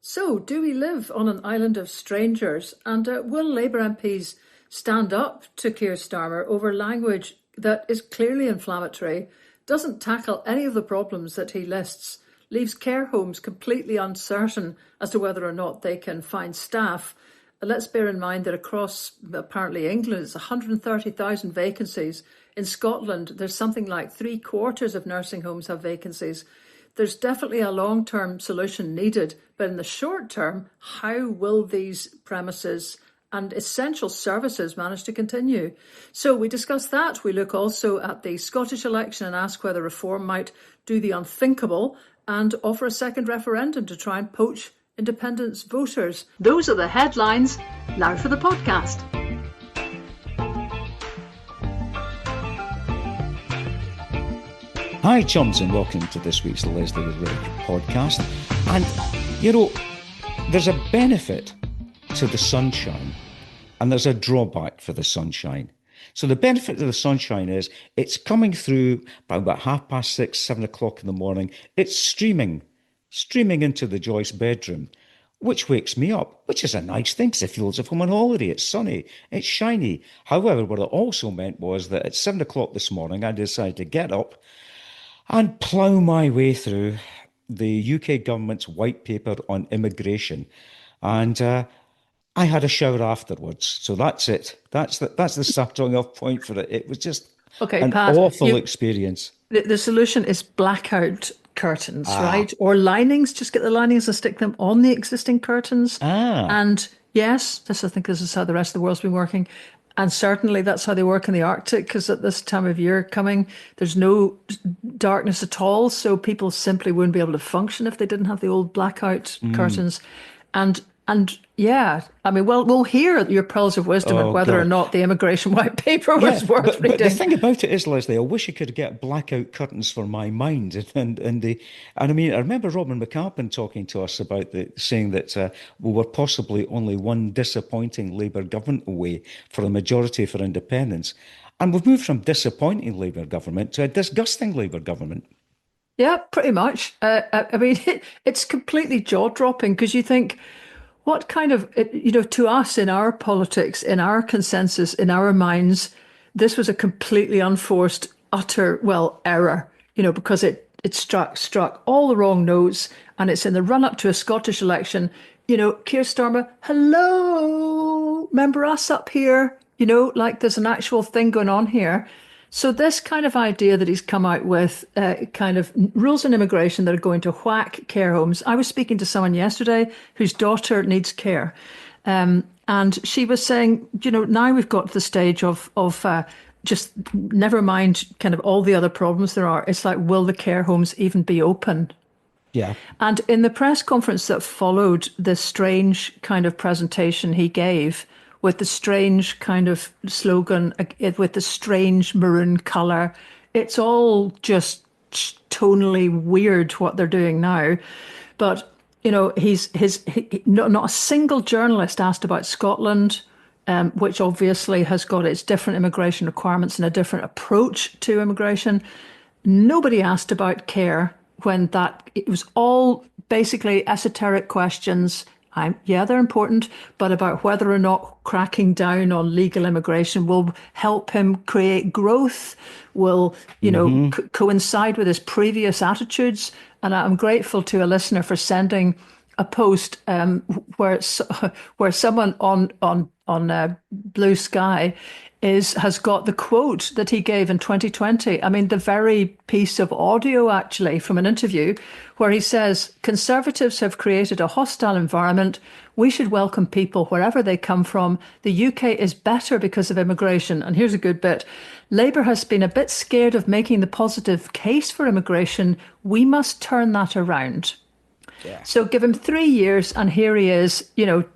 So, do we live on an island of strangers? And will Labour MPs stand up to Keir Starmer over language that is clearly inflammatory, doesn't tackle any of the problems that he lists, leaves care homes completely uncertain as to whether or not they can find staff? Let's bear in mind that across, apparently, England, it's 130,000 vacancies. In Scotland, there's something like 3/4 of nursing homes have vacancies. There's definitely a long-term solution needed, but in the short term, how will these premises and essential services manage to continue? So we discuss that. We look also at the Scottish election and ask whether Reform might do the unthinkable and offer a second referendum to try and poach independence voters. Those are the headlines. Now for the podcast. Hi chums, and welcome to this week's Lesley with Rick podcast. And, there's a benefit to the sunshine and there's a drawback for the sunshine. So the benefit of the sunshine is it's coming through by about 6:30, 7 o'clock in the morning. It's streaming into the Joyce bedroom, which wakes me up, which is a nice thing because it feels as if I'm on holiday. It's sunny, it's shiny. However, what it also meant was that at 7 o'clock this morning, I decided to get up and plough my way through the UK government's white paper on immigration. And I had a shower afterwards. So that's it. That's the starting off point for it. It was just an awful experience. The solution is blackout curtains, right? Or linings. Just get the linings and stick them on the existing curtains. And yes, I think this is how the rest of the world's been working. And certainly that's how they work in the Arctic, because at this time of year coming, there's no darkness at all. So people simply wouldn't be able to function if they didn't have the old blackout curtains. And yeah, I mean, well, we'll hear your pearls of wisdom on whether or not the immigration white paper was worth reading. But the thing about it is, Lesley, I wish I could get blackout curtains for my mind. And I mean, I remember Robin McAlpin talking to us about saying that we were possibly only one disappointing Labour government away for a majority for independence. And we've moved from disappointing Labour government to a disgusting Labour government. Yeah, pretty much. I mean, it's completely jaw-dropping because you think, what kind of, to us in our politics, in our consensus, in our minds, this was a completely unforced, utter, error, because it struck all the wrong notes, and it's in the run-up to a Scottish election. Keir Starmer, hello, remember us up here? Like there's an actual thing going on here. So this kind of idea that he's come out with, kind of rules on immigration that are going to whack care homes. I was speaking to someone yesterday whose daughter needs care. And she was saying, now we've got to the stage of just never mind kind of all the other problems there are. It's like, will the care homes even be open? Yeah. And in the press conference that followed this strange kind of presentation he gave, with the strange kind of slogan, with the strange maroon colour. It's all just tonally weird what they're doing now. But, not a single journalist asked about Scotland, which obviously has got its different immigration requirements and a different approach to immigration. Nobody asked about care when it was all basically esoteric questions. They're important, but about whether or not cracking down on legal immigration will help him create growth, will, coincide with his previous attitudes. And I'm grateful to a listener for sending a post where someone on Blue Sky has got the quote that he gave in 2020. I mean, the very piece of audio actually from an interview where he says, Conservatives have created a hostile environment. We should welcome people wherever they come from. The UK is better because of immigration. And here's a good bit. Labour has been a bit scared of making the positive case for immigration. We must turn that around. Yeah. So give him 3 years and here he is,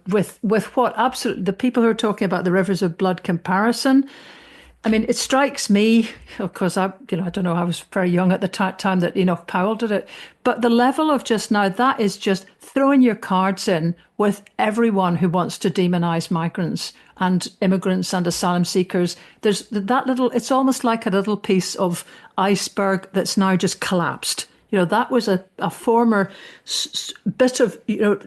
with what absolutely the people who are talking about the rivers of blood comparison. I mean, it strikes me, of course, I don't know, I was very young at the time that Enoch Powell did it, but the level of just now, that is just throwing your cards in with everyone who wants to demonise migrants and immigrants and asylum seekers. There's that little, it's almost like a little piece of iceberg that's now just collapsed. That was a former bit of,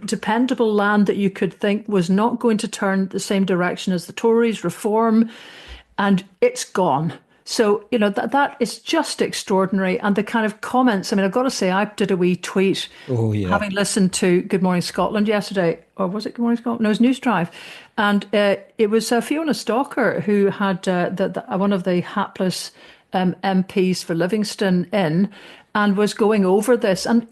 dependable land that you could think was not going to turn the same direction as the Tories, Reform, and it's gone. So, that is just extraordinary. And the kind of comments, I mean, I've got to say, I did a wee tweet Oh, yeah. having listened to Good Morning Scotland yesterday, or was it Good Morning Scotland? No, it was News Drive. And it was Fiona Stalker who had one of the hapless MPs for Livingston in and was going over this. And,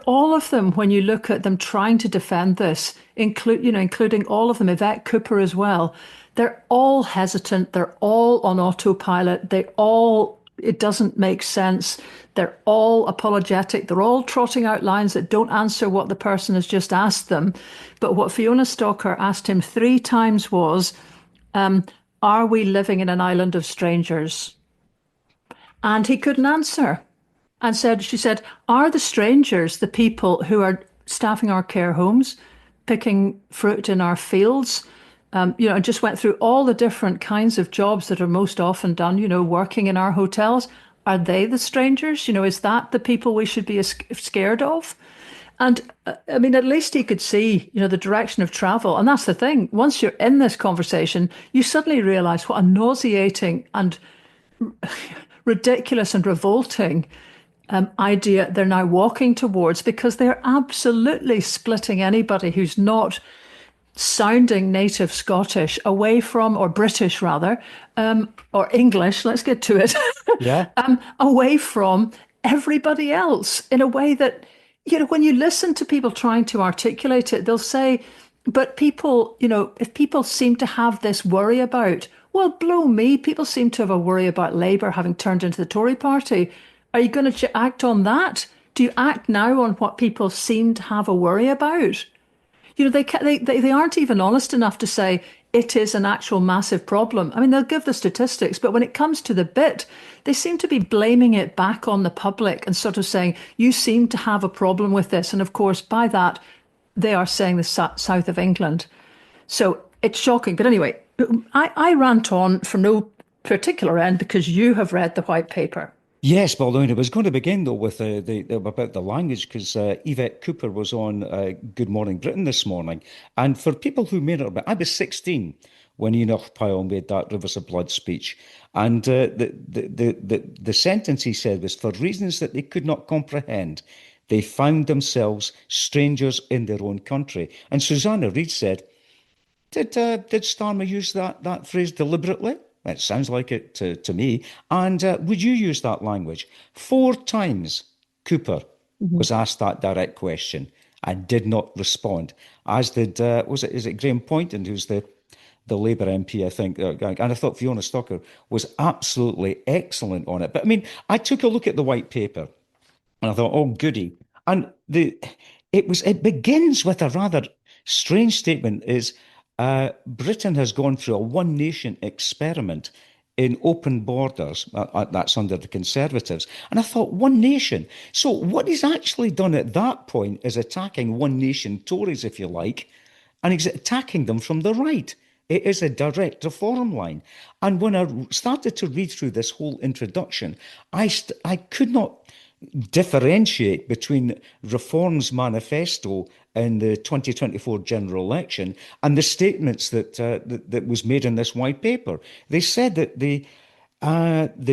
all of them, when you look at them trying to defend this, including all of them, Yvette Cooper as well, they're all hesitant. They're all on autopilot. It doesn't make sense. They're all apologetic. They're all trotting out lines that don't answer what the person has just asked them. But what Fiona Stalker asked him 3 times was, are we living in an island of strangers? And he couldn't answer. And she said, are the strangers the people who are staffing our care homes, picking fruit in our fields? And just went through all the different kinds of jobs that are most often done, working in our hotels. Are they the strangers? Is that the people we should be scared of? And I mean, at least he could see, the direction of travel. And that's the thing. Once you're in this conversation, you suddenly realize what a nauseating and ridiculous and revolting idea they're now walking towards, because they're absolutely splitting anybody who's not sounding native Scottish away from, or British rather, or English, let's get to it, Yeah. away from everybody else in a way that, when you listen to people trying to articulate it, they'll say, but people, if people seem to have this worry about, well, blow me, people seem to have a worry about Labour having turned into the Tory party. Are you going to act on that? Do you act now on what people seem to have a worry about? They aren't even honest enough to say it is an actual massive problem. I mean, they'll give the statistics, but when it comes to the bit, they seem to be blaming it back on the public and sort of saying, you seem to have a problem with this. And of course, by that, they are saying the south of England. So it's shocking. But anyway, I rant on for no particular end because you have read the white paper. Yes, well, I was going to begin though with about the language, because Yvette Cooper was on Good Morning Britain this morning, and for people who may not have, I was 16 when Enoch Powell made that Rivers of Blood speech, and the sentence he said was, for reasons that they could not comprehend, they found themselves strangers in their own country. And Susanna Reid said, did Starmer use that phrase deliberately? It sounds like it to me. And would you use that language? 4 times Cooper was asked that direct question and did not respond, as did, is it Graham Poynton, who's the Labour MP, I think. And I thought Fiona Stalker was absolutely excellent on it. But I mean, I took a look at the white paper and I thought, oh, goody. And it begins with a rather strange statement, is Britain has gone through a one-nation experiment in open borders. That's under the Conservatives. And I thought, one nation. So what he's actually done at that point is attacking one-nation Tories, if you like, and he's attacking them from the right. It is a direct reform line. And when I started to read through this whole introduction, I could not differentiate between Reform's manifesto in the 2024 general election and the statements that was made in this white paper. They said that the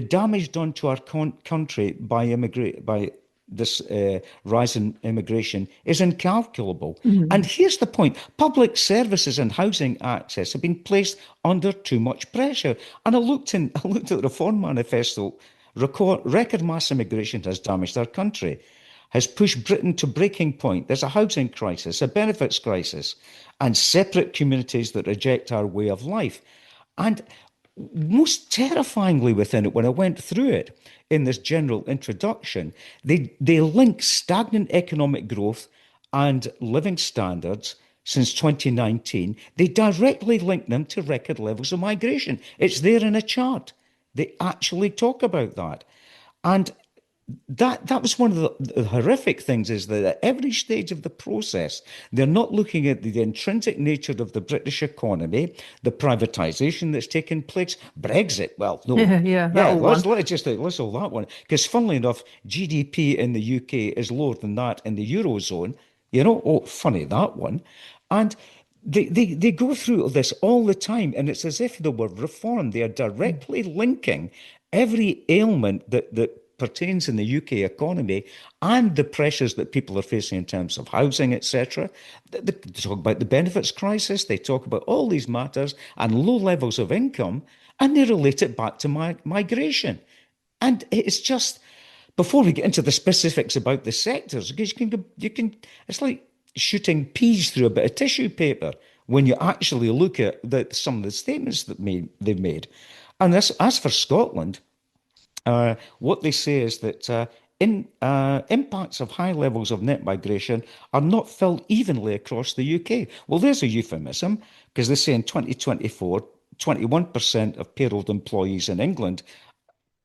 damage done to our country by this rise in immigration is incalculable. And here's the point. Public services and housing access have been placed under too much pressure. And I looked at the Reform manifesto. Record mass immigration has damaged our country, has pushed Britain to breaking point. There's a housing crisis, a benefits crisis, and separate communities that reject our way of life. And most terrifyingly within it, when I went through it in this general introduction, they link stagnant economic growth and living standards since 2019. They directly link them to record levels of migration. It's there in a chart. They actually talk about that. And that was one of the horrific things, is that at every stage of the process, they're not looking at the intrinsic nature of the British economy, the privatisation that's taken place, Brexit. Well, no, Yeah, that yeah, old one. let's all that one, because funnily enough, GDP in the UK is lower than that in the Eurozone. Oh, funny that one, and. They go through this all the time, and it's as if they were reformed. They are directly linking every ailment that pertains in the UK economy and the pressures that people are facing in terms of housing, etc. They talk about the benefits crisis, they talk about all these matters and low levels of income, and they relate it back to migration. And it's just, before we get into the specifics about the sectors, because it's like shooting peas through a bit of tissue paper when you actually look at some of the statements that they've made. And as for Scotland, what they say is that impacts of high levels of net migration are not felt evenly across the UK. Well, there's a euphemism, because they say in 2024, 21% of payrolled employees in England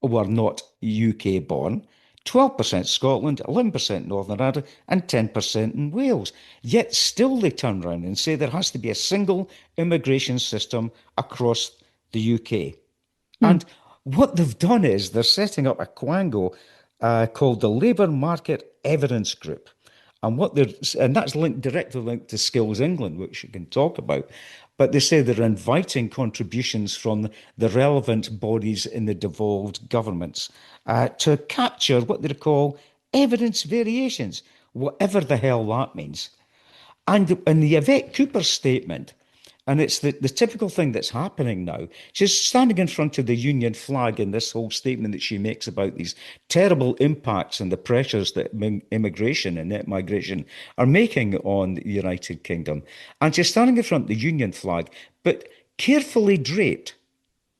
were not UK born, 12% Scotland, 11% Northern Ireland, and 10% in Wales. Yet still they turn around and say there has to be a single immigration system across the UK. And what they've done is they're setting up a quango called the Labour Market Evidence Group. And that's directly linked to Skills England, which you can talk about. But they say they're inviting contributions from the relevant bodies in the devolved governments to capture what they call evidence variations, whatever the hell that means. And in the Yvette Cooper statement, and it's the typical thing that's happening now. She's standing in front of the Union flag in this whole statement that she makes about these terrible impacts and the pressures that immigration and net migration are making on the United Kingdom. And she's standing in front of the Union flag, but carefully draped.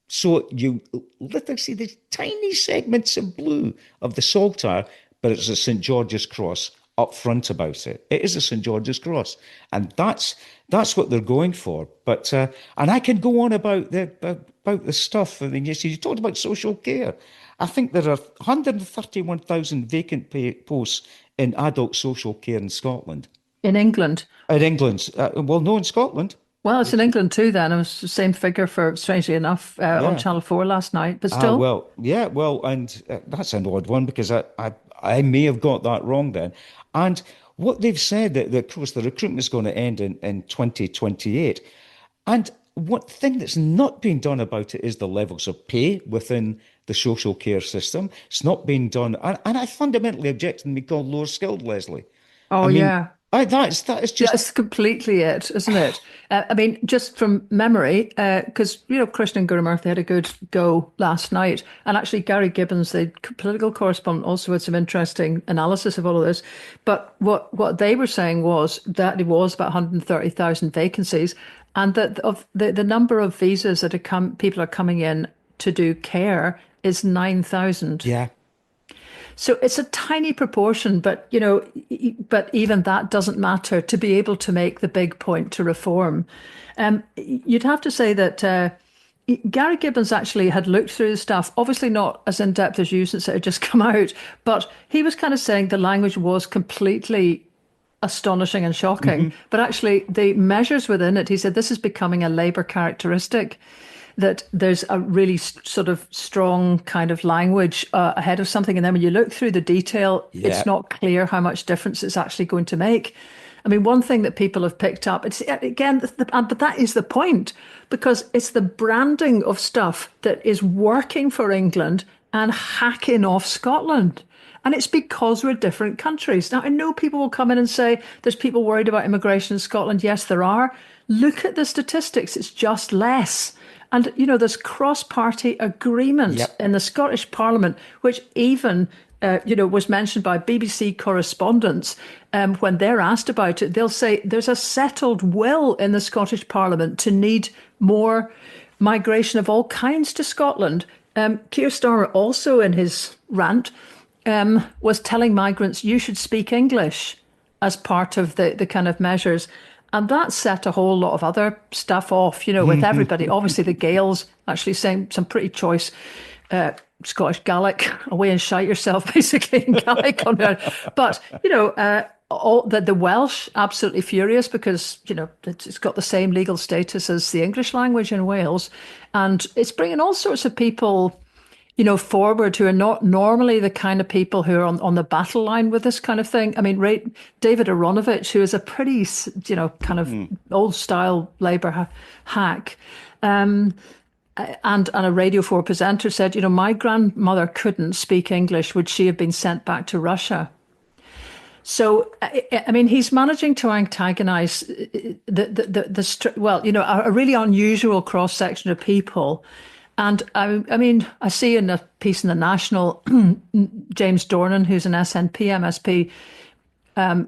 So you literally see the tiny segments of blue of the Saltire, but it's a St. George's Cross up front about it. It is a St. George's Cross, and that's what they're going for. But and I can go on about the stuff. I mean, you talked about social care. I think there are 131,000 vacant posts in adult social care in Scotland. In England. In England, well, no, in Scotland. Well, it's in England too then. It was the same figure for, strangely enough, on Yeah. Channel 4 last night, but still. Well, yeah, well, and that's an odd one, because I may have got that wrong then. And what they've said, that of course the recruitment is going to end in 2028. And one thing that's not being done about it is the levels of pay within the social care system. It's not being done. And I fundamentally object to them being called lower skilled, Lesley. Oh, I mean, yeah. that is just, That's completely it, isn't it? I mean, just from memory, because, Christian and Gurumurthy had a good go last night. And actually, Gary Gibbons, the political correspondent, also had some interesting analysis of all of this. But what they were saying was that it was about 130,000 vacancies, and that of the number of visas that people are coming in to do care is 9,000. yeah. So it's a tiny proportion, but but even that doesn't matter to be able to make the big point to reform. You'd have to say that Gary Gibbons actually had looked through the stuff, obviously not as in depth as you, since it had just come out, but he was kind of saying the language was completely astonishing and shocking. But actually, the measures within it, he said, this is becoming a Labour characteristic, that there's a really sort of strong kind of language ahead of something. And then when you look through the detail, Yeah. it's not clear how much difference it's actually going to make. I mean, one thing that people have picked up, it's again, but that is the point, because it's the branding of stuff that is working for England and hacking off Scotland. And it's because we're different countries. Now, I know people will come in and say there's people worried about immigration in Scotland. Yes, there are. Look at the statistics. It's just less. And, there's cross-party agreement Yep. in the Scottish Parliament, which even, was mentioned by BBC correspondents. When they're asked about it, they'll say there's a settled will in the Scottish Parliament to need more migration of all kinds to Scotland. Keir Starmer also, in his rant, was telling migrants you should speak English as part of the kind of measures. And that set a whole lot of other stuff off, with everybody. Obviously, the Gaels actually saying some pretty choice Scottish Gaelic, away and shite yourself, basically, in Gaelic. But, all the Welsh, absolutely furious because, it's got the same legal status as the English language in Wales. And it's bringing all sorts of people, forward who are not normally the kind of people who are on the battle line with this kind of thing. I mean, David Aronovich, who is a pretty, kind of old style Labour hack, and a Radio 4 presenter said, my grandmother couldn't speak English. Would she have been sent back to Russia? So, I mean, he's managing to antagonize a really unusual cross section of people. And I mean, I see in a piece in the National, James Dornan, who's an SNP MSP,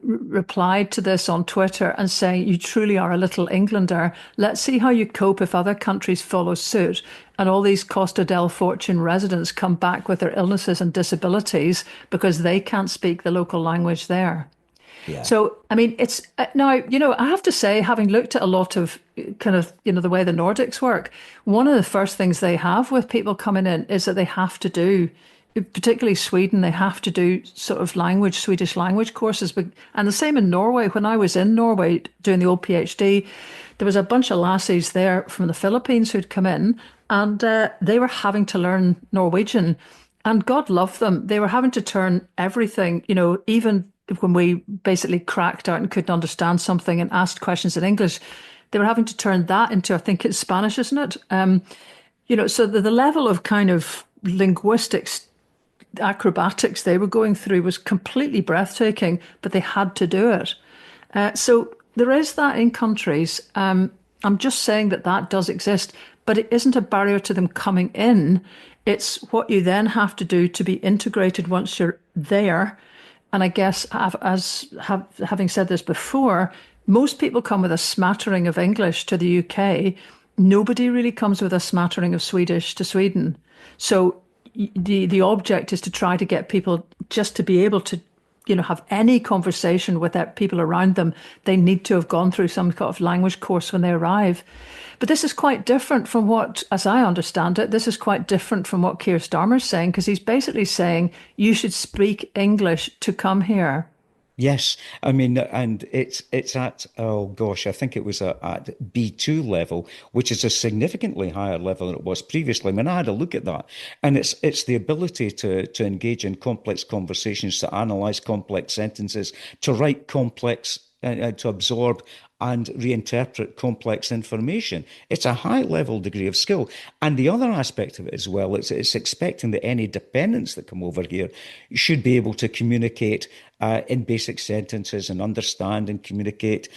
replied to this on Twitter and saying, you truly are a little Englander. Let's see how you cope if other countries follow suit and all these Costa del Fortune residents come back with their illnesses and disabilities because they can't speak the local language there. Yeah. So, I mean, it's now, I have to say, having looked at a lot of kind of, the way the Nordics work, one of the first things they have with people coming in is that they have to do, particularly Sweden, they have to do sort of Swedish language courses. And the same in Norway. When I was in Norway doing the old PhD, there was a bunch of lassies there from the Philippines who'd come in and they were having to learn Norwegian. And God love them. They were having to turn everything, even when we basically cracked out and couldn't understand something and asked questions in English, they were having to turn that into, I think it's Spanish, isn't it? So the level of kind of linguistics acrobatics they were going through was completely breathtaking, but they had to do it. So there is that in countries. I'm just saying that does exist, but it isn't a barrier to them coming in. It's what you then have to do to be integrated once you're there. And I guess, having said this before, most people come with a smattering of English to the UK. Nobody really comes with a smattering of Swedish to Sweden. So the object is to try to get people just to be able to, have any conversation with people around them. They need to have gone through some kind of language course when they arrive. But this is quite different from what, as I understand it, this is quite different from what Keir Starmer's saying, because he's basically saying you should speak English to come here. Yes, I mean, and it's at, oh gosh, I think it was at B2 level, which is a significantly higher level than it was previously. I mean, I had a look at that, and it's the ability to engage in complex conversations, to analyze complex sentences, to write complex, to absorb and reinterpret complex information. It's a high level degree of skill. And the other aspect of it as well, it's expecting that any dependents that come over here should be able to communicate in basic sentences and understand and communicate,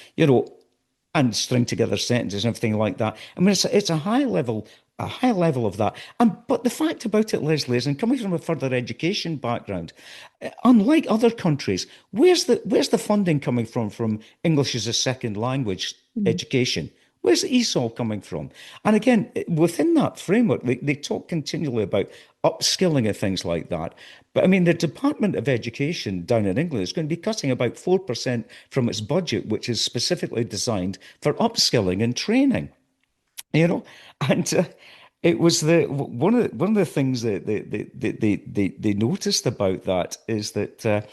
and string together sentences and everything like that. I mean, it's a high level of that. But the fact about it, Lesley, is, and coming from a further education background, unlike other countries, where's the funding coming from English as a second language education? Where's ESOL coming from? And again, within that framework, they talk continually about upskilling and things like that. But I mean, the Department of Education down in England is going to be cutting about 4% from its budget, which is specifically designed for upskilling and training. And it was one of the things that they noticed about that is that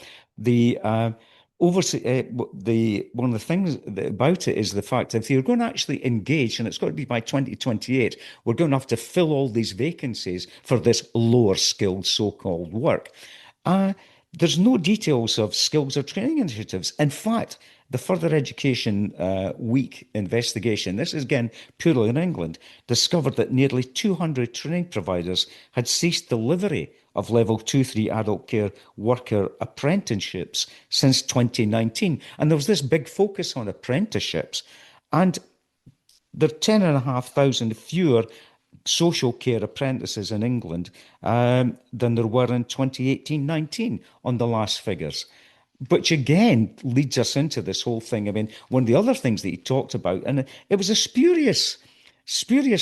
one of the things about it is the fact that if you're going to actually engage, and it's got to be by 2028, we're going to have to fill all these vacancies for this lower skilled so-called work. There's no details of skills or training initiatives. In fact, the Further Education Week investigation, this is again purely in England, discovered that nearly 200 training providers had ceased delivery of level 2-3 adult care worker apprenticeships since 2019. And there was this big focus on apprenticeships. And there are 10,500 fewer social care apprentices in England than there were in 2018-19 on the last figures. Which again leads us into this whole thing. I mean, one of the other things that he talked about, and it was a spurious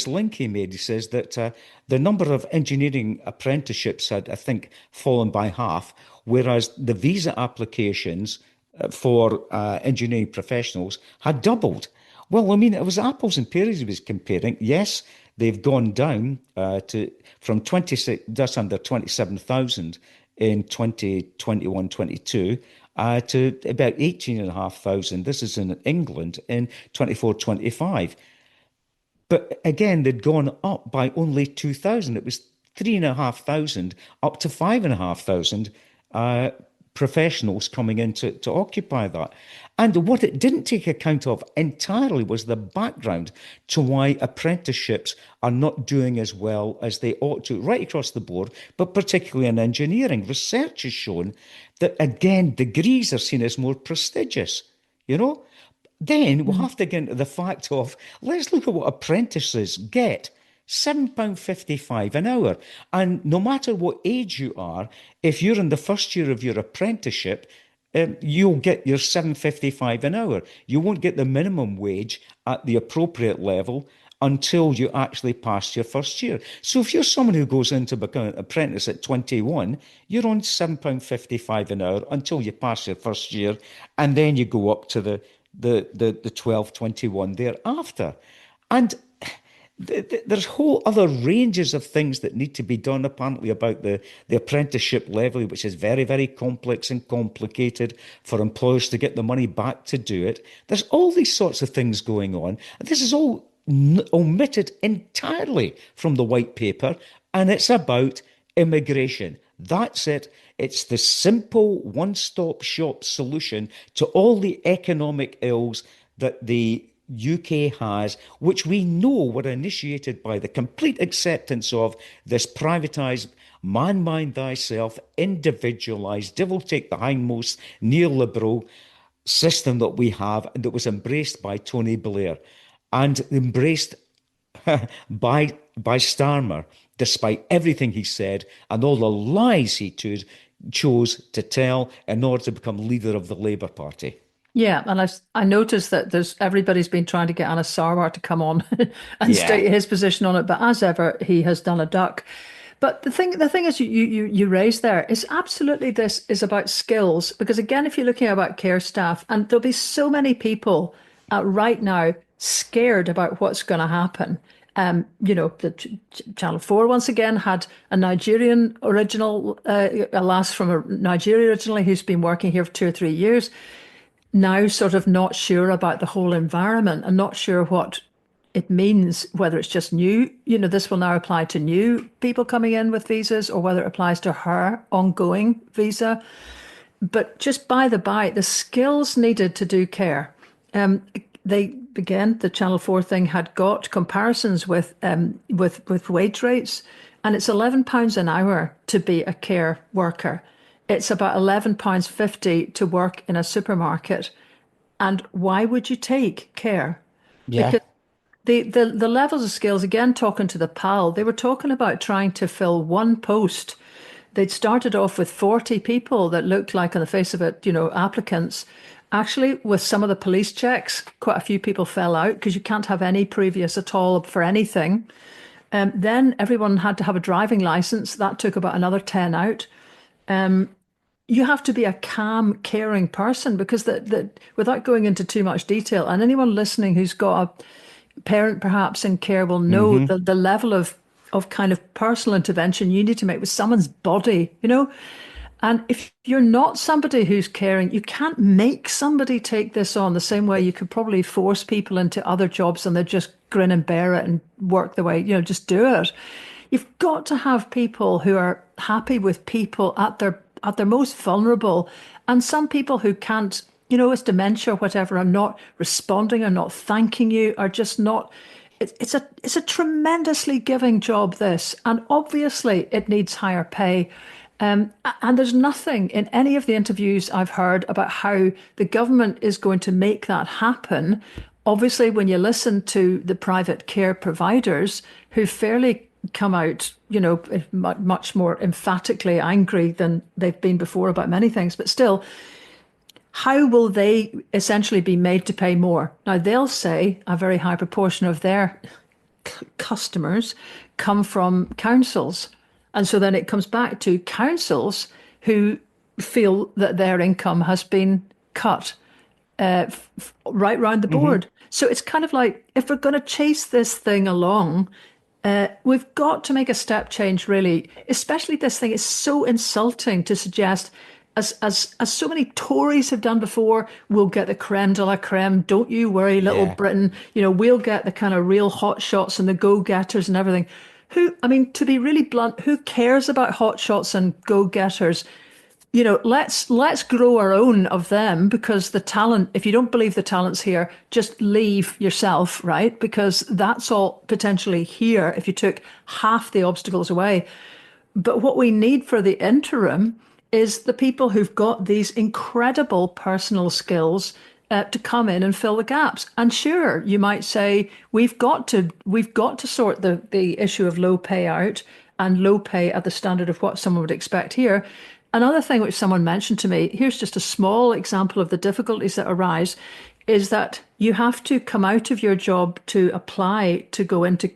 link he made. He says that the number of engineering apprenticeships had, I think, fallen by half, whereas the visa applications for engineering professionals had doubled. Well, I mean, it was apples and pears he was comparing. Yes, they've gone down to from 26, just under 27,000 in 2021-22 to about 18,500. This is in England in 24-25. But again, they'd gone up by only 2,000. It was 3,500 up to 5,500 professionals coming in to occupy that. And what it didn't take account of entirely was the background to why apprenticeships are not doing as well as they ought to, right across the board, but particularly in engineering. Research has shown that, again, degrees are seen as more prestigious, you know? Then we'll have to get into the fact of, let's look at what apprentices get. £7.55 an hour. And no matter what age you are, if you're in the first year of your apprenticeship, you'll get your £7.55 an hour. You won't get the minimum wage at the appropriate level until you actually pass your first year. So if you're someone who goes in to become an apprentice at 21, you're on £7.55 an hour until you pass your first year, and then you go up to the 12.21 thereafter. And there's whole other ranges of things that need to be done, apparently, about the apprenticeship levy, which is very, very complex and complicated for employers to get the money back to do it. There's all these sorts of things going on. This is all omitted entirely from the white paper, and it's about immigration. That's it. It's the simple one-stop shop solution to all the economic ills that the UK has, which we know were initiated by the complete acceptance of this privatised, man mind thyself, individualised, devil take the hindmost neoliberal system that we have, and that was embraced by Tony Blair and embraced by Starmer, despite everything he said and all the lies he chose to tell in order to become leader of the Labour Party. Yeah, and I noticed that everybody's been trying to get Anna Sarwar to come on and Yeah. state his position on it, but as ever, he has done a duck. But the thing is, you raised there is absolutely, this is about skills, because again, if you're looking about care staff, and there'll be so many people right now scared about what's going to happen. Channel 4 once again had a Nigerian original, a lass from Nigeria originally, who's been working here for 2 or 3 years, now sort of not sure about the whole environment and not sure what it means, whether it's just new, this will now apply to new people coming in with visas, or whether it applies to her ongoing visa. But just by the skills needed to do care. The Channel 4 thing had got comparisons with wage rates, and it's £11 an hour to be a care worker. It's about £11.50 to work in a supermarket. And why would you take care? Yeah. Because the levels of skills, again, talking to the PAL, they were talking about trying to fill one post. They'd started off with 40 people that looked like, on the face of it, applicants. Actually, with some of the police checks, quite a few people fell out because you can't have any previous at all for anything. Then everyone had to have a driving license. That took about another 10 out. You have to be a calm, caring person, because without going into too much detail, and anyone listening who's got a parent perhaps in care will know the level of kind of personal intervention you need to make with someone's body, And if you're not somebody who's caring, you can't make somebody take this on the same way you could probably force people into other jobs and they just grin and bear it and work the way, just do it. You've got to have people who are happy with people at their most vulnerable, and some people who can't, it's dementia or whatever, are not responding, are not thanking you, are just not. It's a tremendously giving job, this, and obviously it needs higher pay. And there's nothing in any of the interviews I've heard about how the government is going to make that happen. Obviously, when you listen to the private care providers, who fairly come out, much more emphatically angry than they've been before about many things, but still, how will they essentially be made to pay more? Now, they'll say a very high proportion of their customers come from councils. And so then it comes back to councils who feel that their income has been cut right round the board. So it's kind of like, if we're going to chase this thing along, We've got to make a step change, really. Especially this thing. It's so insulting to suggest, as so many Tories have done before, we'll get the creme de la creme. Don't you worry, little Yeah. Britain. We'll get the kind of real hot shots and the go-getters and everything. I mean, to be really blunt, who cares about hot shots and go-getters? Let's grow our own of them, because the talent, if you don't believe the talent's here, just leave yourself, right? Because that's all potentially here if you took half the obstacles away. But what we need for the interim is the people who've got these incredible personal skills to come in and fill the gaps. And sure, you might say we've got to sort the issue of low pay out, and low pay at the standard of what someone would expect here. Another thing which someone mentioned to me, here's just a small example of the difficulties that arise, is that you have to come out of your job to apply to go into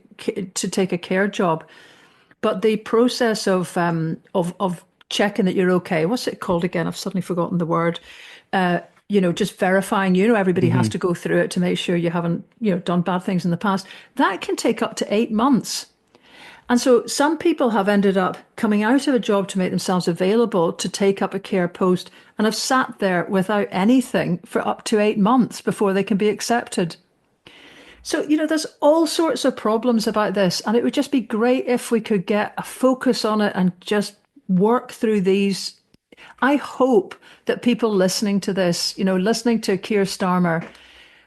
to take a care job. But the process of checking that you're okay, what's it called again? I've suddenly forgotten the word. Just verifying, everybody has to go through it to make sure you haven't, done bad things in the past. That can take up to 8 months. And so some people have ended up coming out of a job to make themselves available to take up a care post, and have sat there without anything for up to 8 months before they can be accepted. So, there's all sorts of problems about this, and it would just be great if we could get a focus on it and just work through these. I hope that people listening to this, listening to Keir Starmer,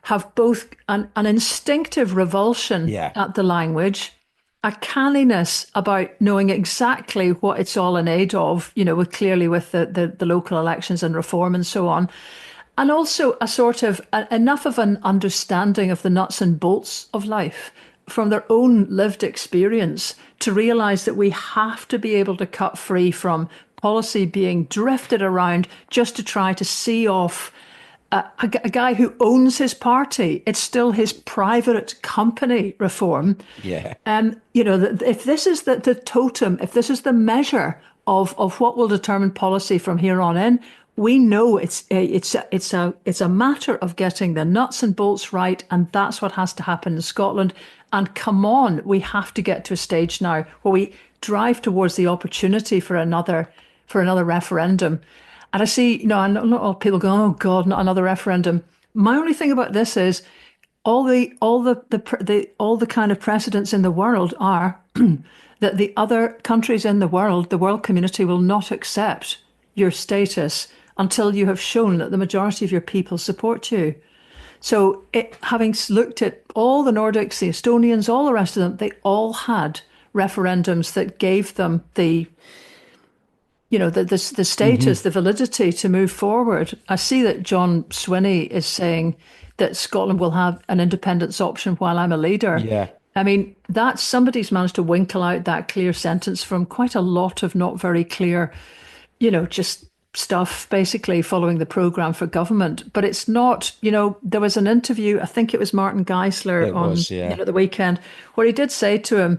have both an instinctive revulsion Yeah. at the language, a canniness about knowing exactly what it's all in aid of, with the local elections and reform and so on. And also a sort of enough of an understanding of the nuts and bolts of life from their own lived experience to realize that we have to be able to cut free from policy being drifted around just to try to see off a guy who owns his party. It's still his private company, reform. Yeah. If this is the totem, if this is the measure of what will determine policy from here on in, we know it's a matter of getting the nuts and bolts right, and that's what has to happen in Scotland. And come on, we have to get to a stage now where we drive towards the opportunity for another referendum. And I see, and not all people go, oh God, not another referendum. My only thing about this is all the kind of precedents in the world are that the other countries in the world community will not accept your status until you have shown that the majority of your people support you. So, having looked at all the Nordics, the Estonians, all the rest of them, they all had referendums that gave them the status, the validity to move forward. I see that John Swinney is saying that Scotland will have an independence option while I'm a leader. Yeah. I mean, that somebody's managed to winkle out that clear sentence from quite a lot of not very clear, just stuff basically following the programme for government. But it's not, there was an interview, I think it was Martin Geissler It on was, yeah. the weekend, where he did say to him,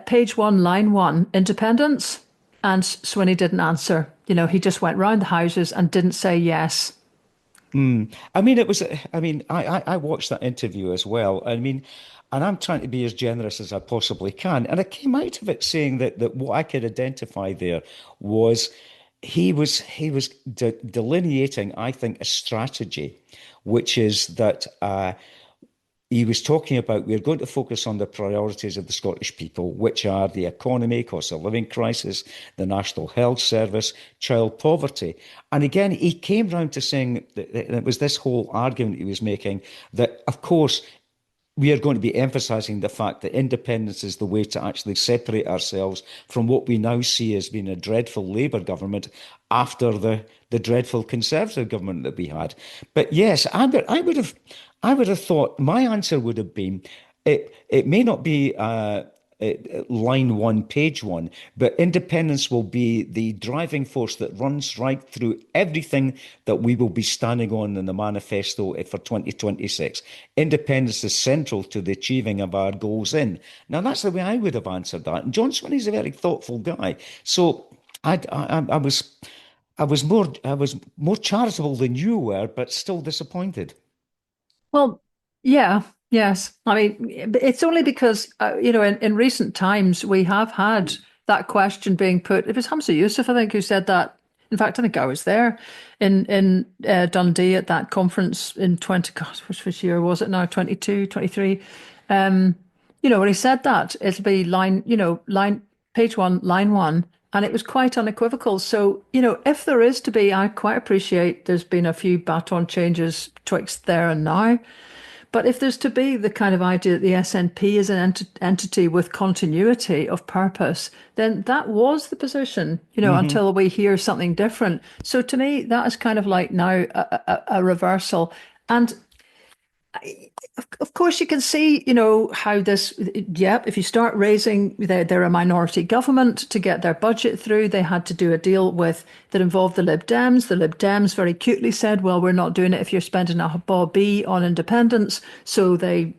page one, line one, independence. And Swinney didn't answer. He just went round the houses and didn't say yes. I mean, it was, I mean, I watched that interview as well. I mean, and I'm trying to be as generous as I possibly can. And I came out of it saying that what I could identify there was he was delineating, I think, a strategy, which is that he was talking about we're going to focus on the priorities of the Scottish people, which are the economy, cost of living crisis, the National Health Service, child poverty. And again, he came round to saying that it was this whole argument he was making that, of course, we are going to be emphasising the fact that independence is the way to actually separate ourselves from what we now see as being a dreadful Labour government after the dreadful Conservative government that we had. But yes, I would have thought my answer would have been it may not be line one, page one, but independence will be the driving force that runs right through everything that we will be standing on in the manifesto for 2026. Independence is central to the achieving of our goals in. Now, that's the way I would have answered that. And John Swinney's a very thoughtful guy. So I was more charitable than you were, but still disappointed. Well, yeah. Yes. I mean, it's only because, in recent times, we have had that question being put. It was Hamza Yusuf, I think, who said that. In fact, I think I was there in Dundee at that conference in 20, God, which year was it now? 22, 23. When he said that, it'll be page one, line one. And it was quite unequivocal. So, if there is to be, I quite appreciate there's been a few baton changes twixt there and now. But if there's to be the kind of idea that the SNP is an entity with continuity of purpose, then that was the position, until we hear something different. So to me, that is kind of like now a reversal. And of course, you can see, how this, if you start raising, they're a minority government to get their budget through. They had to do a deal that involved the Lib Dems. The Lib Dems very cutely said, well, we're not doing it if you're spending a bawbee on independence. So they,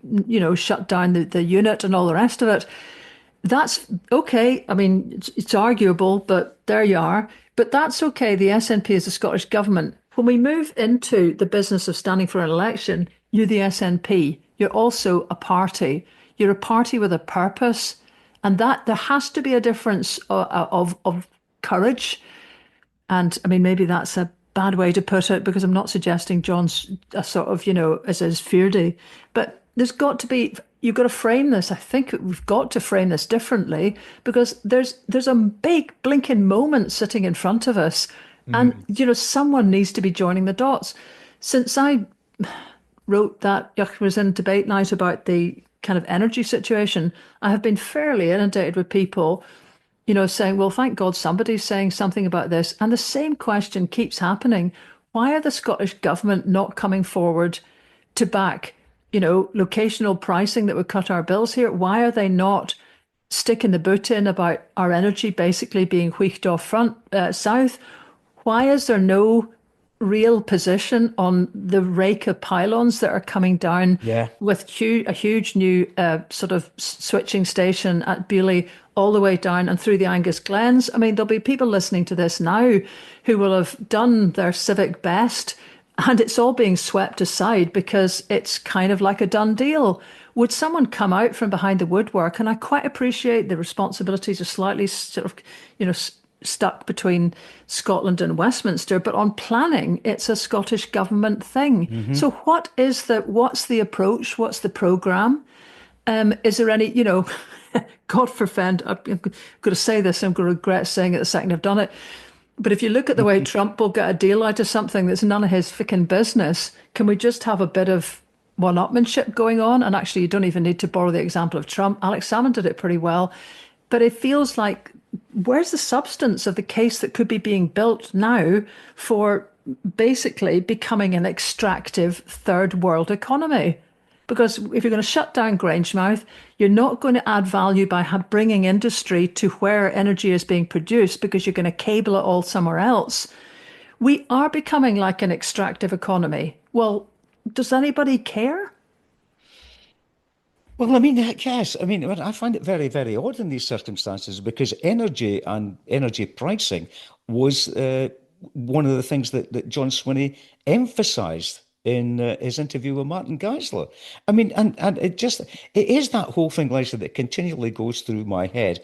shut down the unit and all the rest of it. That's okay. I mean, it's arguable, but there you are. But that's okay. The SNP is the Scottish government. When we move into the business of standing for an election, you're the SNP. You're also a party. You're a party with a purpose, and that there has to be a difference of courage. And I mean, maybe that's a bad way to put it because I'm not suggesting John's a sort of, as feardy, but there's got to be, you've got to frame this. I think we've got to frame this differently because there's a big blinking moment sitting in front of us. And, someone needs to be joining the dots. Since I wrote that, was in debate night about the kind of energy situation, I have been fairly inundated with people saying, well, thank God somebody's saying something about this. And the same question keeps happening. Why are the Scottish government not coming forward to back, locational pricing that would cut our bills here? Why are they not sticking the boot in about our energy basically being wheeked off south? Why is there no real position on the rake of pylons that are coming down Yeah. with a huge new sort of switching station at Beauly all the way down and through the Angus Glens? I mean, there'll be people listening to this now who will have done their civic best and it's all being swept aside because it's kind of like a done deal. Would someone come out from behind the woodwork? And I quite appreciate the responsibilities are slightly sort of, stuck between Scotland and Westminster, but on planning, it's a Scottish government thing. So what's the approach? What's the programme? Is there any, God forfend, I'm going to say this, I'm going to regret saying it the second I've done it. But if you look at the way Trump will get a deal out of something that's none of his freaking business, can we just have a bit of one-upmanship going on? And actually, you don't even need to borrow the example of Trump. Alex Salmond did it pretty well. But it feels like, where's the substance of the case that could be being built now for basically becoming an extractive third world economy? Because if you're going to shut down Grangemouth, you're not going to add value by bringing industry to where energy is being produced because you're going to cable it all somewhere else. We are becoming like an extractive economy. Well, does anybody care? Well, I mean, yes. I mean, I find it very, very odd in these circumstances because energy and energy pricing was one of the things that John Swinney emphasised in his interview with Martin Geissler. I mean, and it is that whole thing, Lesley, that continually goes through my head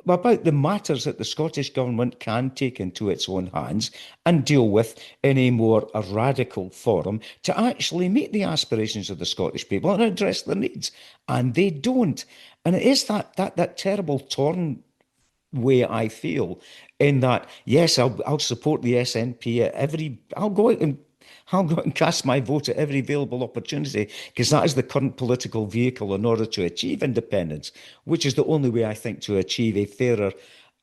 about the matters that the Scottish government can take into its own hands and deal with in a more radical forum to actually meet the aspirations of the Scottish people and address their needs. And they don't. And it is that terrible torn way I feel in that, yes, I'll support the SNP at I'll go out and cast my vote at every available opportunity because that is the current political vehicle in order to achieve independence, which is the only way I think to achieve a fairer,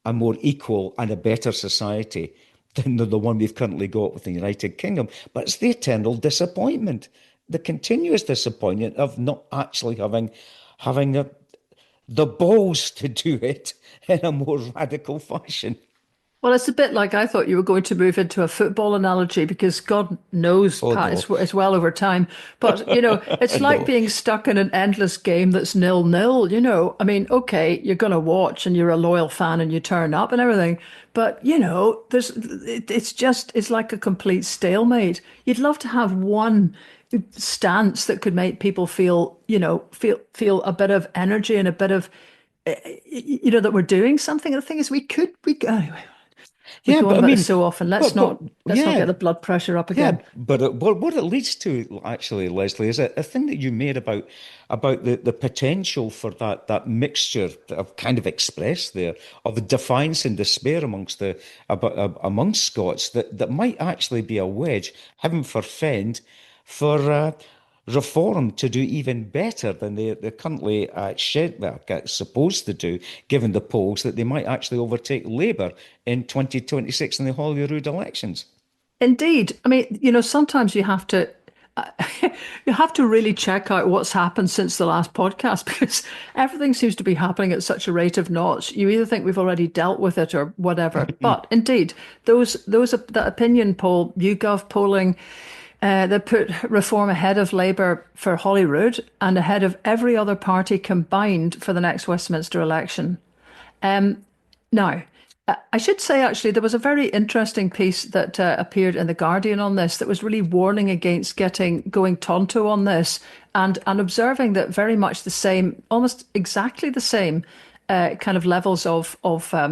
a more equal and a better society than the one we've currently got with the United Kingdom. But it's the eternal disappointment, the continuous disappointment of not actually having the balls to do it in a more radical fashion. Well, it's a bit like I thought you were going to move into a football analogy because God knows, Oh Pat, no, it's well over time. But, it's like no. being stuck in an endless game that's 0-0, I mean, okay, you're going to watch and you're a loyal fan and you turn up and everything. But, it's like a complete stalemate. You'd love to have one stance that could make people feel, feel a bit of energy and a bit of, that we're doing something. And the thing is, anyway, we Yeah, go on but I about this mean, so often. Let's not yeah, get the blood pressure up yeah. again. But what it leads to, actually, Lesley, is a thing that you made about the potential for that mixture that I've kind of expressed there of defiance and despair amongst Scots that might actually be a wedge, heaven forfend, for Reform to do even better than they're currently supposed to do, given the polls that they might actually overtake Labour in 2026 in the Holyrood elections. Indeed. I mean, sometimes you have to you have to really check out what's happened since the last podcast because everything seems to be happening at such a rate of knots. You either think we've already dealt with it or whatever. But indeed, that opinion poll, YouGov polling, that put Reform ahead of Labour for Holyrood and ahead of every other party combined for the next Westminster election. Now, I should say, actually, there was a very interesting piece that appeared in The Guardian on this that was really warning against going tonto on this and observing that very much the same, almost exactly the same kind of levels of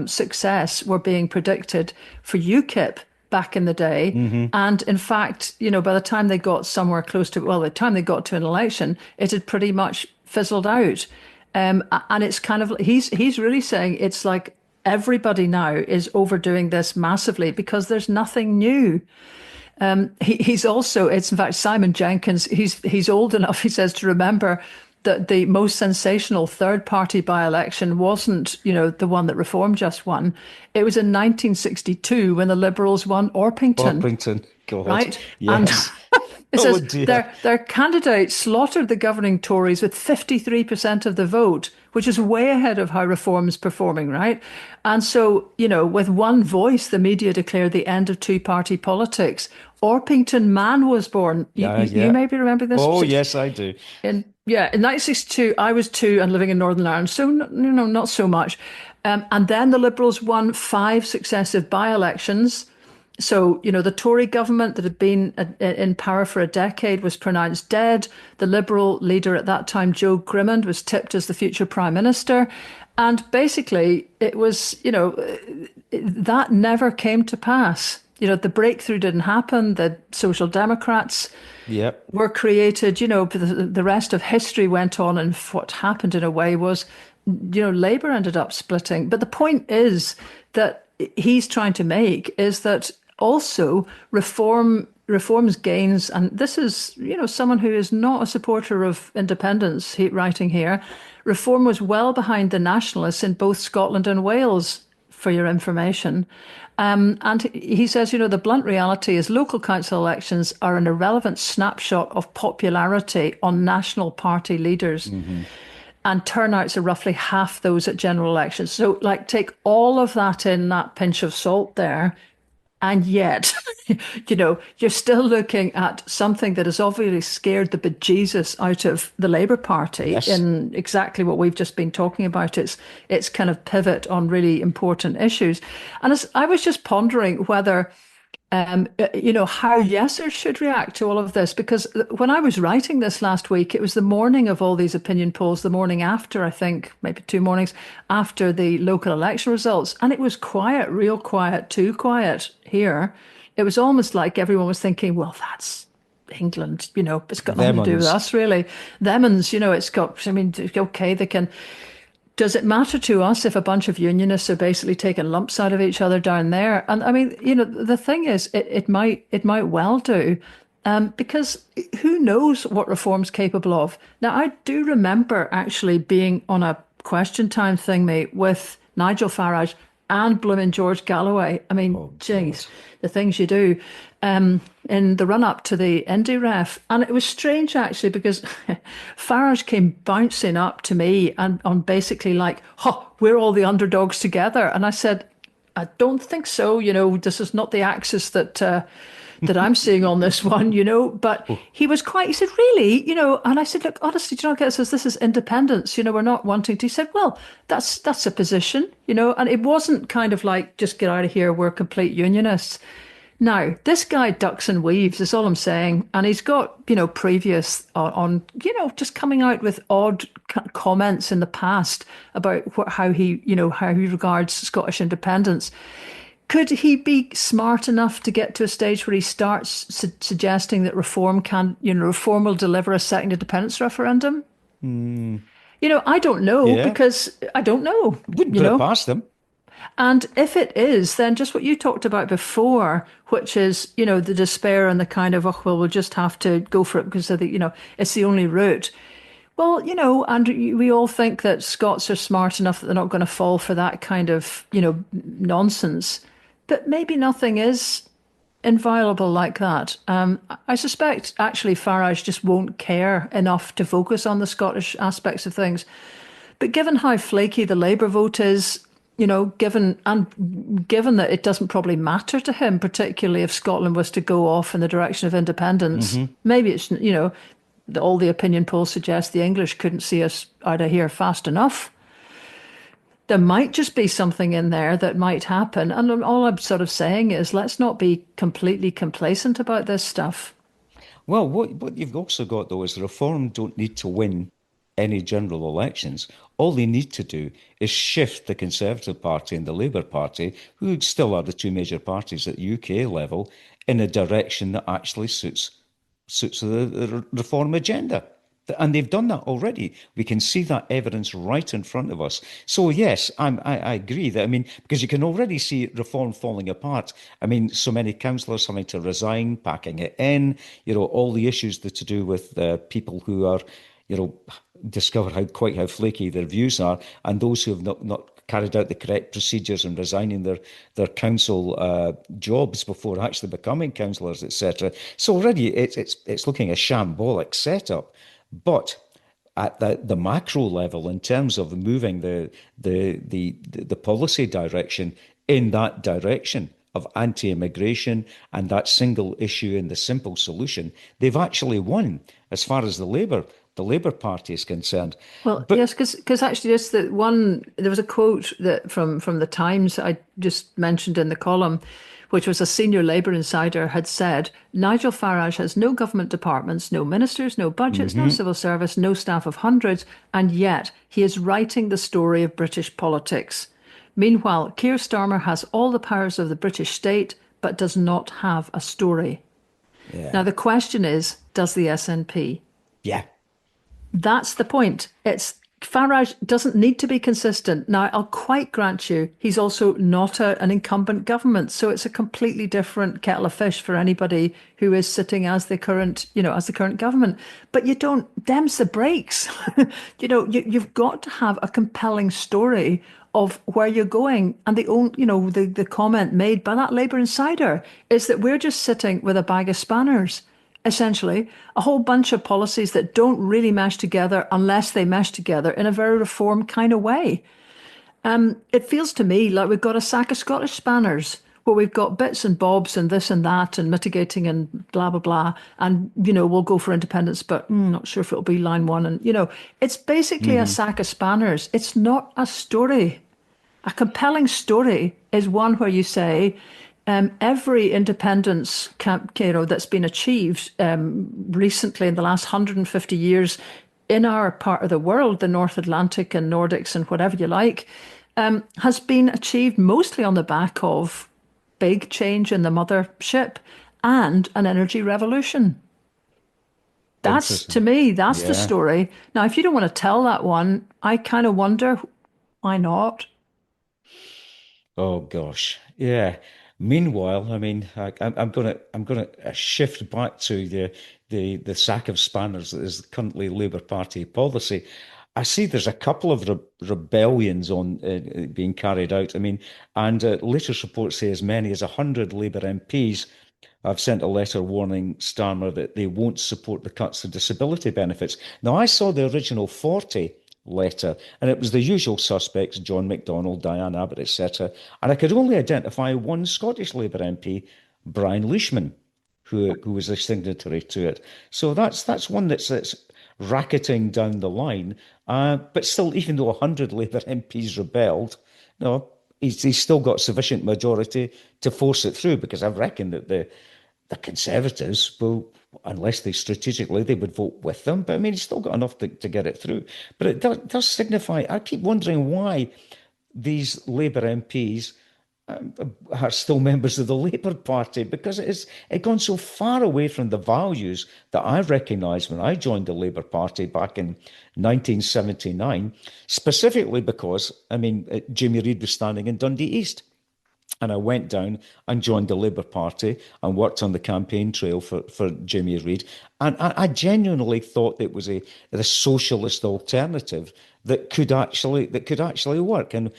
success were being predicted for UKIP back in the day. And in fact, by the time they got somewhere close to, well, the time they got to an election, it had pretty much fizzled out. And it's kind of, he's really saying it's like, everybody now is overdoing this massively because there's nothing new. He's also, it's in fact Simon Jenkins, he's old enough, he says, to remember that the most sensational third party by-election wasn't, the one that Reform just won. It was in 1962 when the Liberals won Orpington. Orpington, God. Right? Yes. And it Oh says dear. their candidate slaughtered the governing Tories with 53% of the vote, which is way ahead of how Reform's performing, right? And so, with one voice, the media declared the end of two-party politics. Orpington Man was born. Yeah, You yeah. maybe remember this? Oh, yes, I do. In 1962, I was 2 and living in Northern Ireland, so not so much. And then the Liberals won 5 successive by-elections. So, the Tory government that had been in power for a decade was pronounced dead. The Liberal leader at that time, Joe Grimmond, was tipped as the future Prime Minister. And basically, it was, that never came to pass. The breakthrough didn't happen. The Social Democrats were created. The rest of history went on. And what happened in a way was, Labour ended up splitting. But the point is that he's trying to make is that also reform's gains, and this is someone who is not a supporter of independence writing here. Reform was well behind the nationalists in both Scotland and Wales, for your information. And he says, the blunt reality is local council elections are an irrelevant snapshot of popularity on national party leaders. And turnouts are roughly half those at general elections. So, take all of that in that pinch of salt there. And yet, you're still looking at something that has obviously scared the bejesus out of the Labour Party in exactly what we've just been talking about. It's kind of pivot on really important issues. And I was just pondering whether, how Geissler should react to all of this, because when I was writing this last week, it was the morning of all these opinion polls, the morning after, I think, maybe 2 mornings after the local election results. And it was quiet, real quiet, too quiet here. It was almost like everyone was thinking, well, that's England, it's got nothing to do with us, really. Themans, it's got, okay, they can. Does it matter to us if a bunch of unionists are basically taking lumps out of each other down there? And the thing is, it might well do, because who knows what Reform's capable of. Now, I do remember actually being on a question time thing, mate, with Nigel Farage and blooming George Galloway. Geez, the things you do in the run-up to the Indie Ref. And it was strange, actually, because Farage came bouncing up to me and on basically like, we're all the underdogs together. And I said, I don't think so. This is not the axis that I'm seeing on this one, but he was he said, really, and I said, look, honestly, do you know, says this is independence, we're not wanting to. He said, well, that's a position, and it wasn't kind of like, just get out of here, we're complete unionists. Now, this guy ducks and weaves, is all I'm saying. And he's got, previous just coming out with odd comments in the past about how he regards Scottish independence. Could he be smart enough to get to a stage where he starts suggesting that reform will deliver a second independence referendum? I don't know Yeah, because I don't know, wouldn't you put it know. past them. And if it is, then just what you talked about before, which is, the despair and the kind of, oh, well, we'll just have to go for it because of it's the only route. Well, and we all think that Scots are smart enough that they're not going to fall for that kind of, nonsense. But maybe nothing is inviolable like that. I suspect actually Farage just won't care enough to focus on the Scottish aspects of things. But given how flaky the Labour vote is, given that it doesn't probably matter to him, particularly if Scotland was to go off in the direction of independence, maybe it's all the opinion polls suggest the English couldn't see us out of here fast enough. There might just be something in there that might happen, and all I'm sort of saying is let's not be completely complacent about this stuff. Well, what you've also got though is the Reform don't need to win any general elections. All they need to do is shift the Conservative Party and the Labour Party, who still are the two major parties at the UK level, in a direction that actually suits the Reform agenda. And they've done that already. We can see that evidence right in front of us. So yes, I agree that, I mean, because you can already see Reform falling apart. I mean, so many councillors having to resign, packing it in, all the issues that to do with people who are, discover how flaky their views are, and those who have not carried out the correct procedures and resigning their council jobs before actually becoming councillors, etc. So already it's looking a shambolic setup. But at the macro level, in terms of moving the policy direction in that direction of anti-immigration and that single issue and the simple solution, they've actually won as far as the Labour Party is concerned. Well, But yes, because actually, just there was a quote that from the Times I just mentioned in the column, which was a senior Labour insider had said, Nigel Farage has no government departments, no ministers, no budgets, no civil service, no staff of hundreds, and yet he is writing the story of British politics. Meanwhile, Keir Starmer has all the powers of the British state, but does not have a story. yeah, Now, the question is, does the SNP? yeah, That's the point. It's Farage doesn't need to be consistent. Now, I'll quite grant you, he's also not an incumbent government. So it's a completely different kettle of fish for anybody who is sitting as the current government. But you don't, them's the breaks. You've got to have a compelling story of where you're going. And the comment made by that Labour insider is that we're just sitting with a bag of spanners, essentially, a whole bunch of policies that don't really mesh together unless they mesh together in a very Reform kind of way. It feels to me like we've got a sack of Scottish spanners where we've got bits and bobs and this and that and mitigating and blah, blah, blah. And, we'll go for independence, but not sure if it'll be line one. And, it's basically a sack of spanners. It's not a story. A compelling story is one where you say, every independence that's been achieved recently in the last 150 years in our part of the world, the North Atlantic and Nordics and whatever you like, has been achieved mostly on the back of big change in the mothership and an energy revolution. To interesting. me, that's the Yeah. story. Now, if you don't want to tell that one, I kind of wonder why not? Oh gosh, yeah. Meanwhile, I mean, I'm gonna shift back to the sack of spanners that is currently Labour Party policy. I see there's a couple of rebellions on being carried out. I mean, and latest reports say as many as 100 Labour MPs have sent a letter warning Starmer that they won't support the cuts to disability benefits. Now, I saw the original 40 letter, and it was the usual suspects, John McDonnell, Diane Abbott, etc. And I could only identify one Scottish Labour MP, Brian Leishman, who was a signatory to it. So that's one that's racketing down the line. But still, even though 100 Labour MPs rebelled, no, he's still got sufficient majority to force it through, because I reckon that the Conservatives will, unless they strategically, they would vote with them. But I mean, he's still got enough to get it through. But it does signify, I keep wondering why these Labour MPs are still members of the Labour Party, because it gone so far away from the values that I recognised when I joined the Labour Party back in 1979, specifically because, I mean, Jimmy Reid was standing in Dundee East. And I went down and joined the Labour Party and worked on the campaign trail for Jimmy Reid. And I genuinely thought it was the socialist alternative that could actually work. And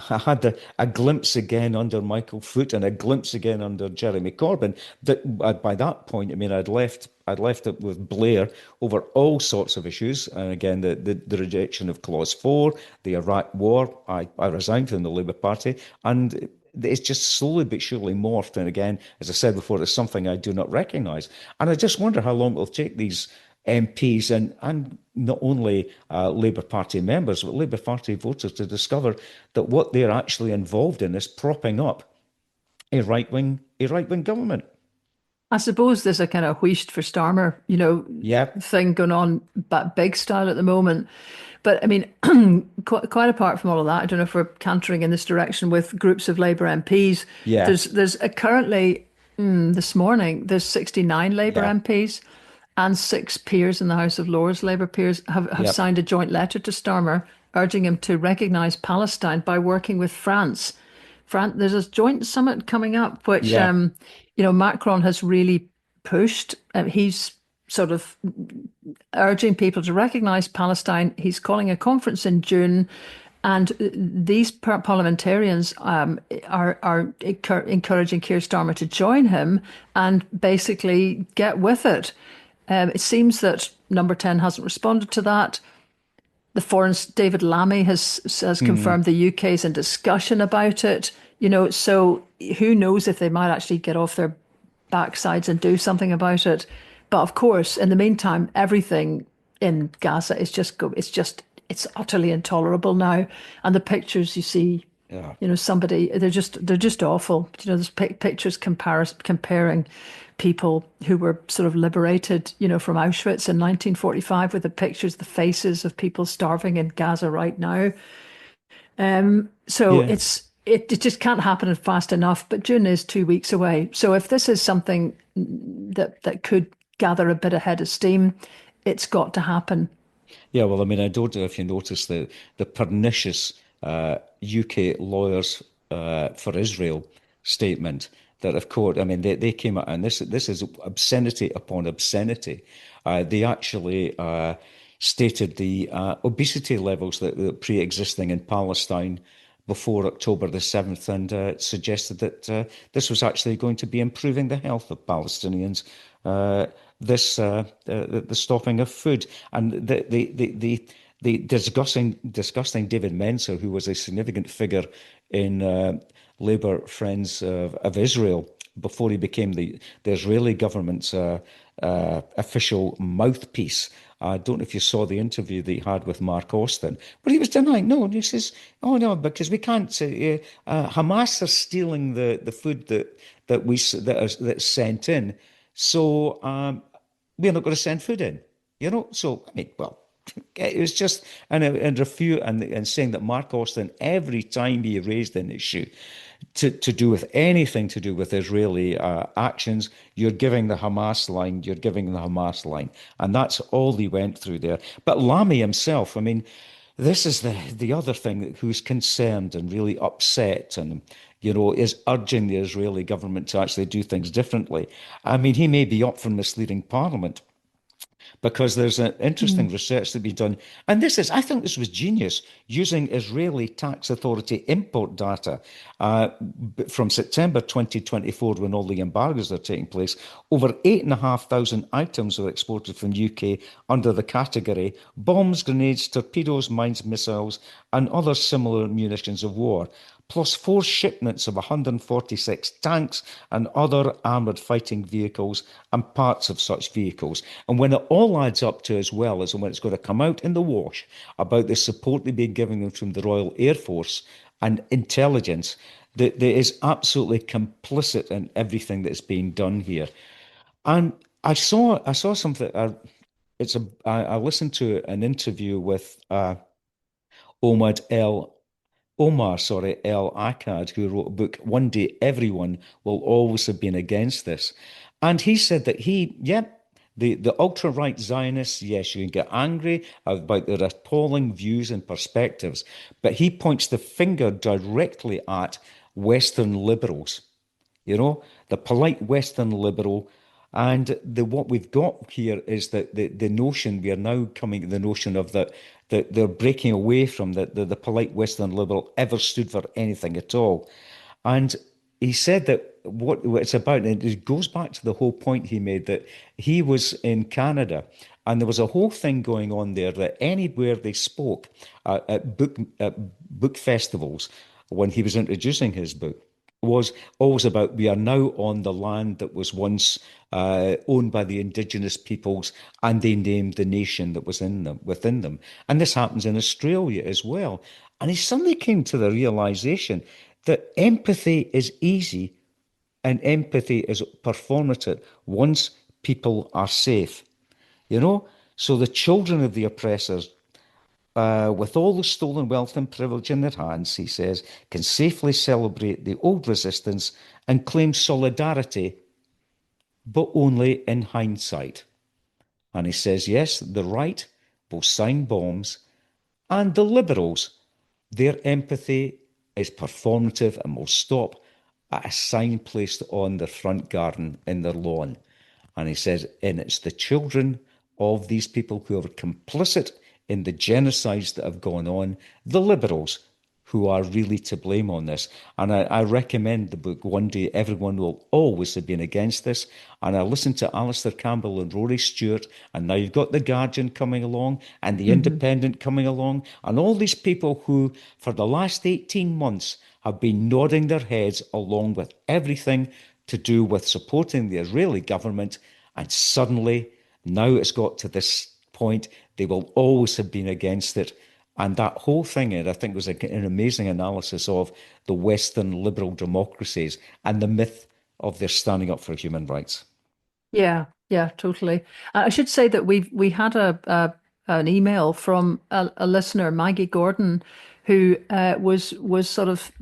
I had a glimpse again under Michael Foot and a glimpse again under Jeremy Corbyn. That by that point, I mean, I'd left it with Blair over all sorts of issues. And again, the rejection of Clause 4, the Iraq War. I resigned from the Labour Party, and it's just slowly but surely morphed. And again, as I said before, it's something I do not recognise. And I just wonder how long it'll take these MPs and not only Labour Party members, but Labour Party voters to discover that what they're actually involved in is propping up a right-wing government. I suppose there's a kind of wheesht for Starmer, thing going on, but big style at the moment. But I mean, quite apart from all of that, I don't know if we're cantering in this direction with groups of Labour MPs. Yeah. There's currently, this morning, there's 69 Labour MPs and 6 peers in the House of Lords, Labour peers, have signed a joint letter to Starmer urging him to recognise Palestine by working with France. There's a joint summit coming up, which, Macron has really pushed. He's sort of urging people to recognise Palestine. He's calling a conference in June, and these parliamentarians are encouraging Keir Starmer to join him and basically get with it. It seems that Number 10 hasn't responded to that. David Lammy has confirmed the UK's in discussion about it. So who knows if they might actually get off their backsides and do something about it. But of course, in the meantime, everything in Gaza is it's utterly intolerable now. And the pictures you see, they're just awful. There's pictures comparing people who were sort of liberated, from Auschwitz in 1945 with the faces of people starving in Gaza right now. It just can't happen fast enough. But June is 2 weeks away. So if this is something that could gather a bit of head of steam, it's got to happen. Yeah, well, I mean, I don't know if you noticed the pernicious UK lawyers for Israel statement that, of course, I mean, they came out, and this is obscenity upon obscenity. They actually stated the obesity levels that were pre-existing in Palestine before October the 7th, and suggested that this was actually going to be improving the health of Palestinians. The stopping of food, and the disgusting David Mencer, who was a significant figure in Labour Friends of Israel before he became the Israeli government's official mouthpiece. I don't know if you saw the interview that he had with Mark Austin, but he was denying. No, and he says, "Oh no, because we can't say Hamas are stealing the food that's sent in, so we're not going to send food in." So I mean, well, it was just and refute and saying that Mark Austin, every time he raised an issue to do with anything to do with Israeli actions, you're giving the Hamas line, and that's all he went through there. But Lammy himself, I mean, this is the other thing, who's concerned and really upset and is urging the Israeli government to actually do things differently. I mean, he may be up for misleading Parliament, because there's an interesting research to be done. And I think this was genius, using Israeli tax authority import data from September 2024, when all the embargoes are taking place. Over 8,500 items were exported from UK under the category bombs, grenades, torpedoes, mines, missiles, and other similar munitions of war. plus 4 shipments of 146 tanks and other armoured fighting vehicles and parts of such vehicles. And when it all adds up to, as well as when it's going to come out in the wash about the support they've been giving them from the Royal Air Force and intelligence, that is absolutely complicit in everything that's being done here. And I saw something. I listened to an interview with Omar El El Akkad, who wrote a book, One Day Everyone Will Always Have Been Against This. And he said that the ultra-right Zionists, yes, you can get angry about their appalling views and perspectives, but he points the finger directly at Western liberals, the polite Western liberal. And what we've got here is that the notion, we are now coming to the notion of that they're breaking away from the polite Western liberal ever stood for anything at all. And he said that what it's about, and it goes back to the whole point he made, that he was in Canada and there was a whole thing going on there that anywhere they spoke at book festivals when he was introducing his book, was always about, we are now on the land that was once owned by the indigenous peoples, and they named the nation that was within them. And this happens in Australia as well. And he suddenly came to the realization that empathy is easy and empathy is performative once people are safe. So the children of the oppressors, with all the stolen wealth and privilege in their hands, he says, can safely celebrate the old resistance and claim solidarity, but only in hindsight. And he says, yes, the right will sign bombs, and the liberals, their empathy is performative and will stop at a sign placed on their front garden in their lawn. And he says, and it's the children of these people who are complicit in the genocides that have gone on, the liberals, who are really to blame on this. And I recommend the book, One Day Everyone Will Always Have Been Against This. And I listened to Alistair Campbell and Rory Stewart, and now you've got The Guardian coming along, and The Independent coming along, and all these people who, for the last 18 months, have been nodding their heads along with everything to do with supporting the Israeli government. And suddenly, now it's got to this point, they will always have been against it. And that whole thing, I think, was an amazing analysis of the Western liberal democracies and the myth of their standing up for human rights. Yeah, yeah, totally. I should say that we had an email from a listener, Maggie Gordon, who was sort of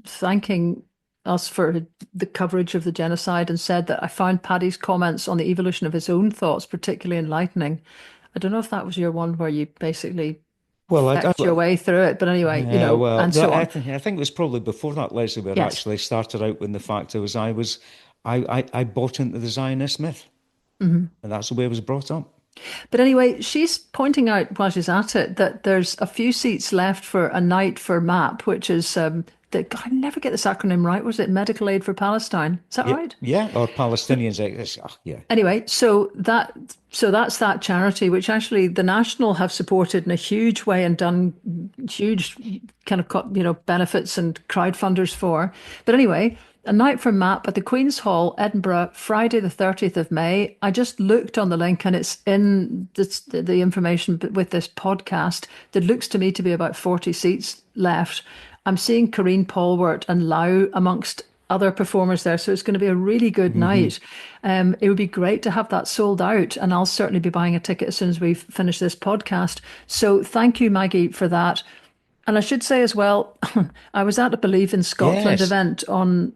thanking us for the coverage of the genocide, and said that I found Paddy's comments on the evolution of his own thoughts particularly enlightening. I don't know if that was your one where you basically Well, fecked your way through it, but anyway, yeah, well, and so on. I think it was probably before that, Lesley, where it Yes. actually started out when the fact I bought into the Zionist myth, and that's the way I was brought up. But anyway, she's pointing out while she's at it that there's a few seats left for a night for MAP, which is I never get this acronym right. Was it Medical Aid for Palestine? Is that Yeah, right? yeah, or Palestinians. Yeah. Anyway, so that's that charity, which actually the National have supported in a huge way and done huge kind of benefits and crowdfunders for. But anyway, a night for MAP at the Queen's Hall, Edinburgh, Friday the 30th of May. I just looked on the link, and it's in the information with this podcast. There looks to me to be about 40 seats left. I'm seeing Corrine Polwart and Lau amongst other performers there. So it's going to be a really good night. It would be great to have that sold out, and I'll certainly be buying a ticket as soon as we've finished this podcast. So thank you, Maggie, for that. And I should say as well, I was at a Believe in Scotland Yes. event on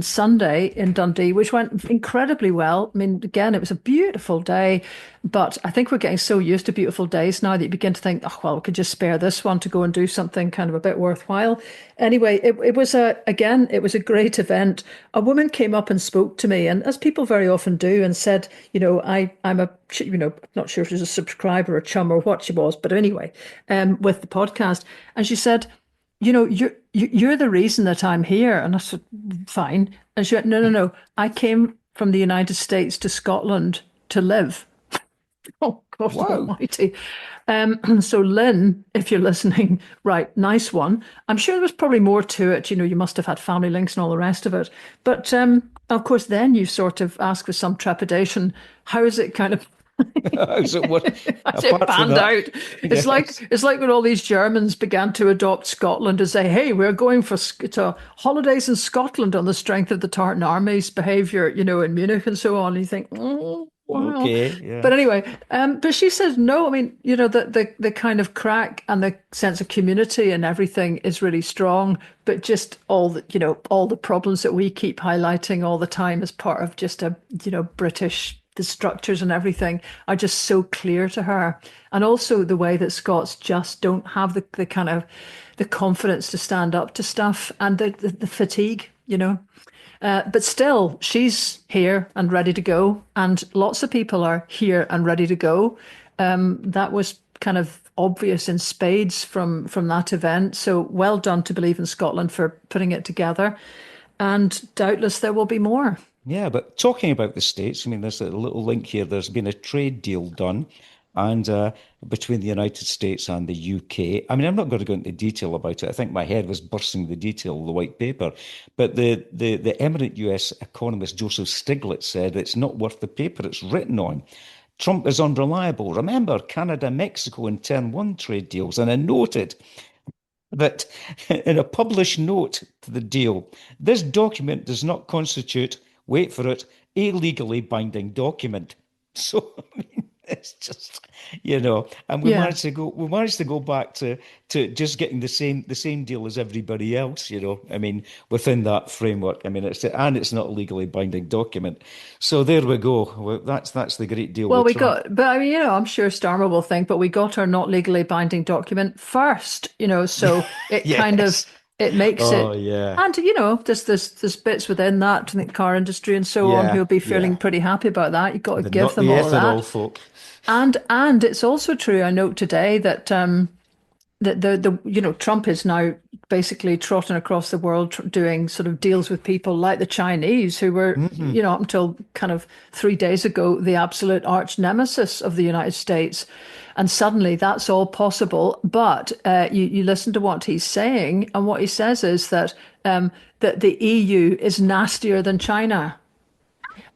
Sunday in Dundee, which went incredibly well. I mean, again, it was a beautiful day, but I think we're getting so used to beautiful days now that you begin to think, oh, well, we could just spare this one to go and do something kind of a bit worthwhile. Anyway, it was a great event. A woman came up and spoke to me, and as people very often do, and said, I'm not sure if she's a subscriber or a chum or what she was, but anyway, with the podcast. And she said, you're the reason that I'm here. And I said, fine. And she went, no. I came from the United States to Scotland to live. Oh, God Wow. almighty. So Lynn, if you're listening, right, nice one. I'm sure there was probably more to it. You must have had family links and all the rest of it. But of course, then you sort of ask with some trepidation, how is it kind of So what, has it apart from panned that, out? It's like yes. it's like when all these Germans began to adopt Scotland to say, "Hey, we're going to holidays in Scotland on the strength of the Tartan Army's behaviour, in Munich and so on." And you think, oh, wow. Okay, yeah. But anyway, but she says no. I mean, the kind of crack and the sense of community and everything is really strong, but just all the problems that we keep highlighting all the time as part of just British, the structures and everything are just so clear to her. And also the way that Scots just don't have the kind of the confidence to stand up to stuff and the fatigue, but still, she's here and ready to go, and lots of people are here and ready to go. That was kind of obvious in spades from that event. So well done to Believe in Scotland for putting it together, and doubtless there will be more. Yeah, but talking about the States, I mean, there's a little link here. There's been a trade deal done, and between the United States and the UK. I mean, I'm not going to go into detail about it. I think my head was bursting with the detail of the white paper. But the eminent US economist Joseph Stiglitz said it's not worth the paper it's written on. Trump is unreliable. Remember, Canada, Mexico, and Turn 1 trade deals. And I noted that in a published note to the deal, this document does not constitute, wait for it, a legally binding document. So I mean, it's just, and Yeah. we managed to go back to just getting the same deal as everybody else, I mean, within that framework. I mean, it's not a legally binding document. So there we go. Well, that's the great deal Well, with we Trump. got, but I mean, I'm sure Starmer will think, but we got our not legally binding document first, so it kind of Yes. it makes Oh it, yeah. and there's bits within that, I think, car industry and so on, Yeah. who'll be Yeah. feeling pretty happy about that. You've got to The give not them the all of ethanol that, folk. and it's also true. I note today that Trump is now basically trotting across the world doing sort of deals with people like the Chinese, who were, Hmm. up until kind of 3 days ago, the absolute arch nemesis of the United States. And suddenly that's all possible. But you listen to what he's saying, and what he says is that the EU is nastier than China.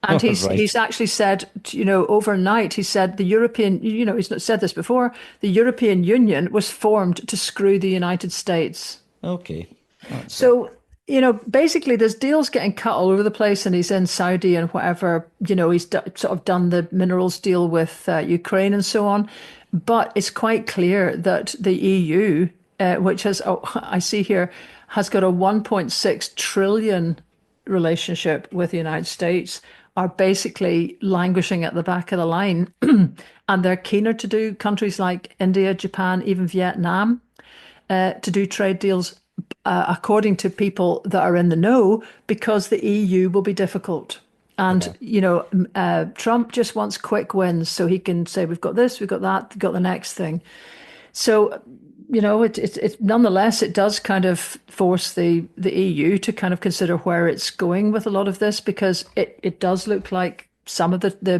And All he's right. actually said, overnight, he said the European, he's not said this before, the European Union was formed to screw the United States. Okay. That's it. So, basically there's deals getting cut all over the place, and he's in Saudi and whatever, he's sort of done the minerals deal with Ukraine and so on. But it's quite clear that the EU, which has, I see here, has got a 1.6 trillion relationship with the United States, are basically languishing at the back of the line. And they're keener to do countries like India, Japan, even Vietnam, to do trade deals, according to people that are in the know, because the EU will be difficult. And, Yeah. Trump just wants quick wins so he can say, we've got this, we've got that, we've got the next thing. So, nonetheless, it does kind of force the EU to kind of consider where it's going with a lot of this, because it does look like some of there'll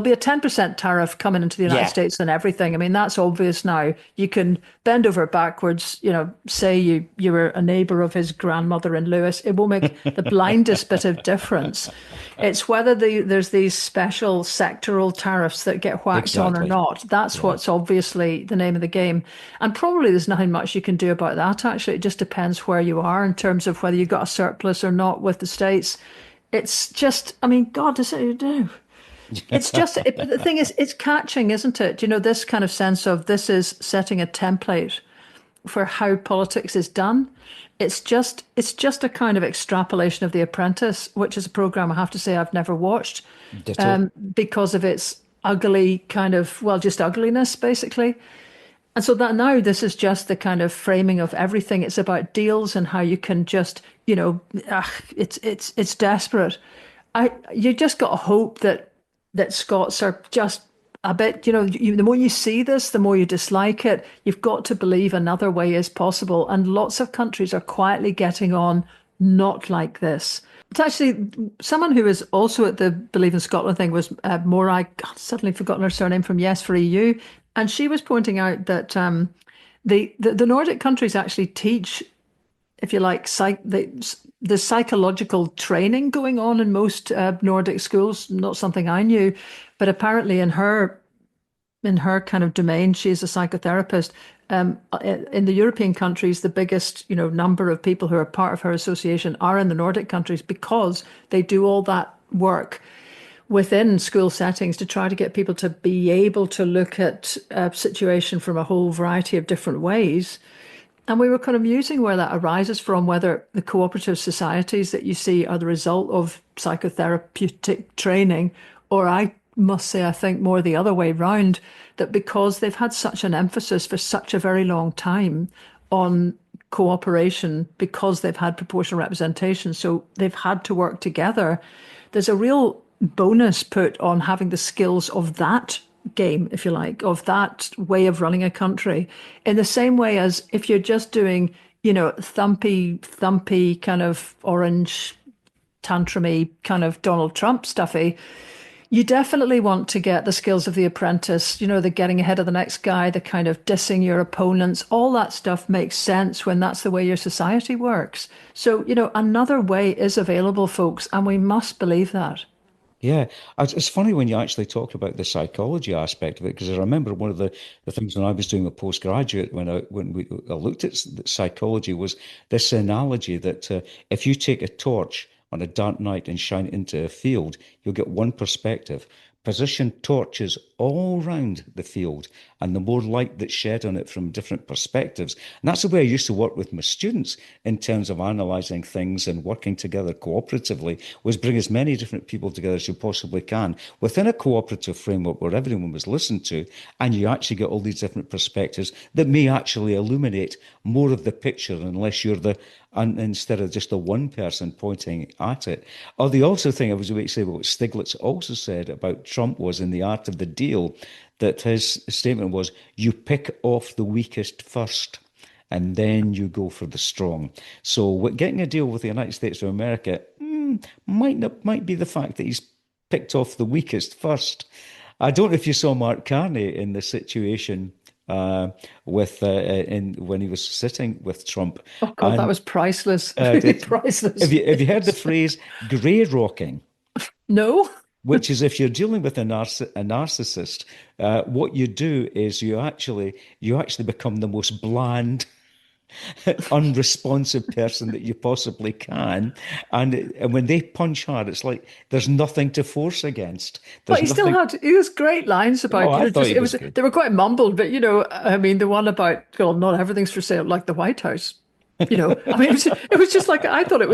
be a 10% tariff coming into the United Yeah. States and everything. I mean, that's obvious now. You can bend over backwards, say you were a neighbor of his grandmother in Lewis. It will make the blindest bit of difference. It's whether there's these special sectoral tariffs that get whacked on or Exactly. not. That's Yeah. what's obviously the name of the game. And probably there's nothing much you can do about that, actually. It just depends where you are in terms of whether you've got a surplus or not with the States. It's just, I mean, God, does it do? It's just, the thing is, it's catching, isn't it? This kind of sense of this is setting a template for how politics is done. It's just a kind of extrapolation of The Apprentice, which is a program I have to say I've never watched, Ditto. because of its ugly kind of, well, just ugliness, basically. And so that now this is just the kind of framing of everything. It's about deals and how you can just, it's desperate. You just got to hope that Scots are just a bit, the more you see this, the more you dislike it. You've got to believe another way is possible. And lots of countries are quietly getting on not like this. It's actually someone who is also at the Believe in Scotland thing was Morai. God, suddenly forgotten her surname from Yes for EU, and she was pointing out that the Nordic countries actually teach, if you like, the psychological training going on in most Nordic schools. Not something I knew, but apparently in her kind of domain, she is a psychotherapist. In the European countries, the biggest, number of people who are part of her association are in the Nordic countries because they do all that work within school settings to try to get people to be able to look at a situation from a whole variety of different ways. And we were kind of musing where that arises from, whether the cooperative societies that you see are the result of psychotherapeutic training, or I must say, I think more the other way round, that because they've had such an emphasis for such a very long time on cooperation, because they've had proportional representation, so they've had to work together, there's a real bonus put on having the skills of that game, if you like, of that way of running a country, in the same way as if you're just doing, thumpy kind of orange tantrumy kind of Donald Trump stuffy. You definitely want to get the skills of the apprentice, the getting ahead of the next guy, the kind of dissing your opponents. All that stuff makes sense when that's the way your society works. So, another way is available, folks, and we must believe that. Yeah, it's funny when you actually talk about the psychology aspect of it, because I remember one of the things when I was doing a postgraduate, I looked at psychology, was this analogy that if you take a torch on a dark night and shine it into a field, you'll get one perspective. Position torches all round the field, and the more light that's shed on it from different perspectives. And that's the way I used to work with my students in terms of analysing things and working together cooperatively, was bring as many different people together as you possibly can within a cooperative framework where everyone was listened to, and you actually get all these different perspectives that may actually illuminate more of the picture, unless you're and instead of just the one person pointing at it. Or the also thing I was about to say, what Stiglitz also said about Trump was in The Art of the Deal, that his statement was, you pick off the weakest first, and then you go for the strong. So getting a deal with the United States of America might be the fact that he's picked off the weakest first. I don't know if you saw Mark Carney in the situation when he was sitting with Trump. Oh God, that And was priceless. Really priceless. have you heard the phrase grey rocking? No? Which is, if you're dealing with a narcissist, what you do is you actually become the most bland, unresponsive person that you possibly can, and when they punch hard, it's like there's nothing to force against. But There's he still nothing. had he was great lines Oh, about, I thought just he it was was good. they were quite mumbled, but I mean the one about, well, not everything's for sale, like the White House. I mean it was just like, I thought it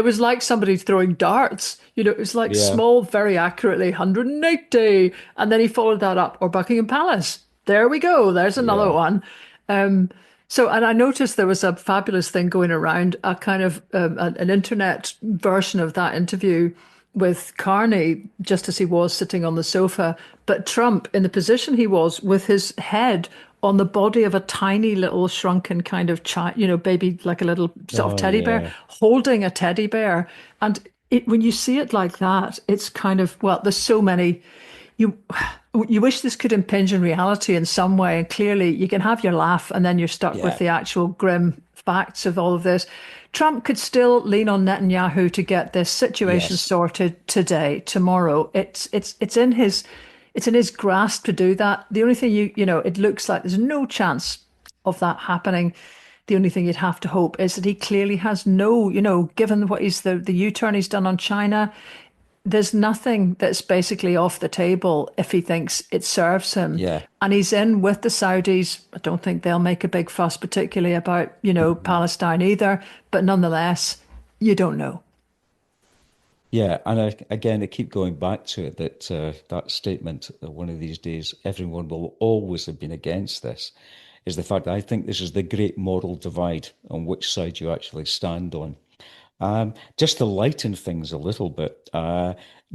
was like somebody throwing darts. It was like Yeah, small, very accurately 180, and then he followed that up, or Buckingham Palace. There we go. There's another yeah. one. So, and I noticed there was a fabulous thing going around, a kind of an internet version of that interview with Carney, just as he was sitting on the sofa, but Trump in the position he was, with his head on the body of a tiny little shrunken kind of child, baby, like a little sort of Oh, teddy bear, yeah. holding a teddy bear. And when you see it like that, it's kind of, well, there's so many. You you wish this could impinge in reality in some way, and clearly you can have your laugh, and then you're stuck with Yeah. the actual grim facts of all of this. Trump could still lean on Netanyahu to get this situation Yes. sorted today, tomorrow. It's in his grasp to do that. The only thing it looks like there's no chance of that happening. The only thing you'd have to hope is that he clearly has no, given what the U-turn he's done on China, there's nothing that's basically off the table if he thinks it serves him. Yeah. And he's in with the Saudis. I don't think they'll make a big fuss, particularly about, Palestine either. But nonetheless, you don't know. Yeah, and again, I keep going back to it, that that statement that one of these days everyone will always have been against this, is the fact that I think this is the great moral divide on which side you actually stand on. Just to lighten things a little bit,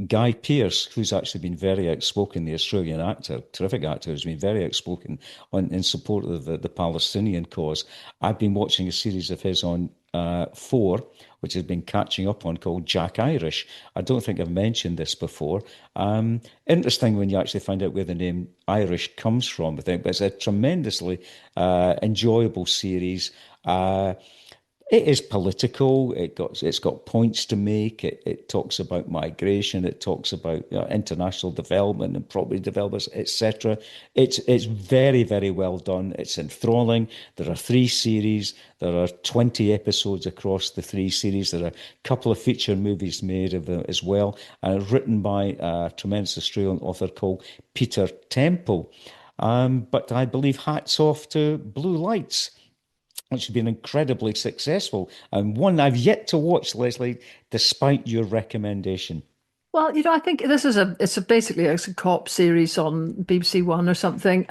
Guy Pearce, who's actually been very outspoken, the Australian actor, terrific actor, who's been very outspoken in support of the Palestinian cause. I've been watching a series of his on 4, which has been catching up on, called Jack Irish. I don't think I've mentioned this before. Interesting when you actually find out where the name Irish comes from, I think, but it's a tremendously enjoyable series. It is political. It's got points to make. It talks about migration. It talks about international development and property developers, etc. It's very, very well done. It's enthralling. There are 3 series. There are 20 episodes across the 3 series. There are a couple of feature movies made of it as well, and written by a tremendous Australian author called Peter Temple. But I believe hats off to Blue Lights, which has been incredibly successful, and one I've yet to watch, Lesley, despite your recommendation. Well, I think this is basically a cop series on BBC One or something,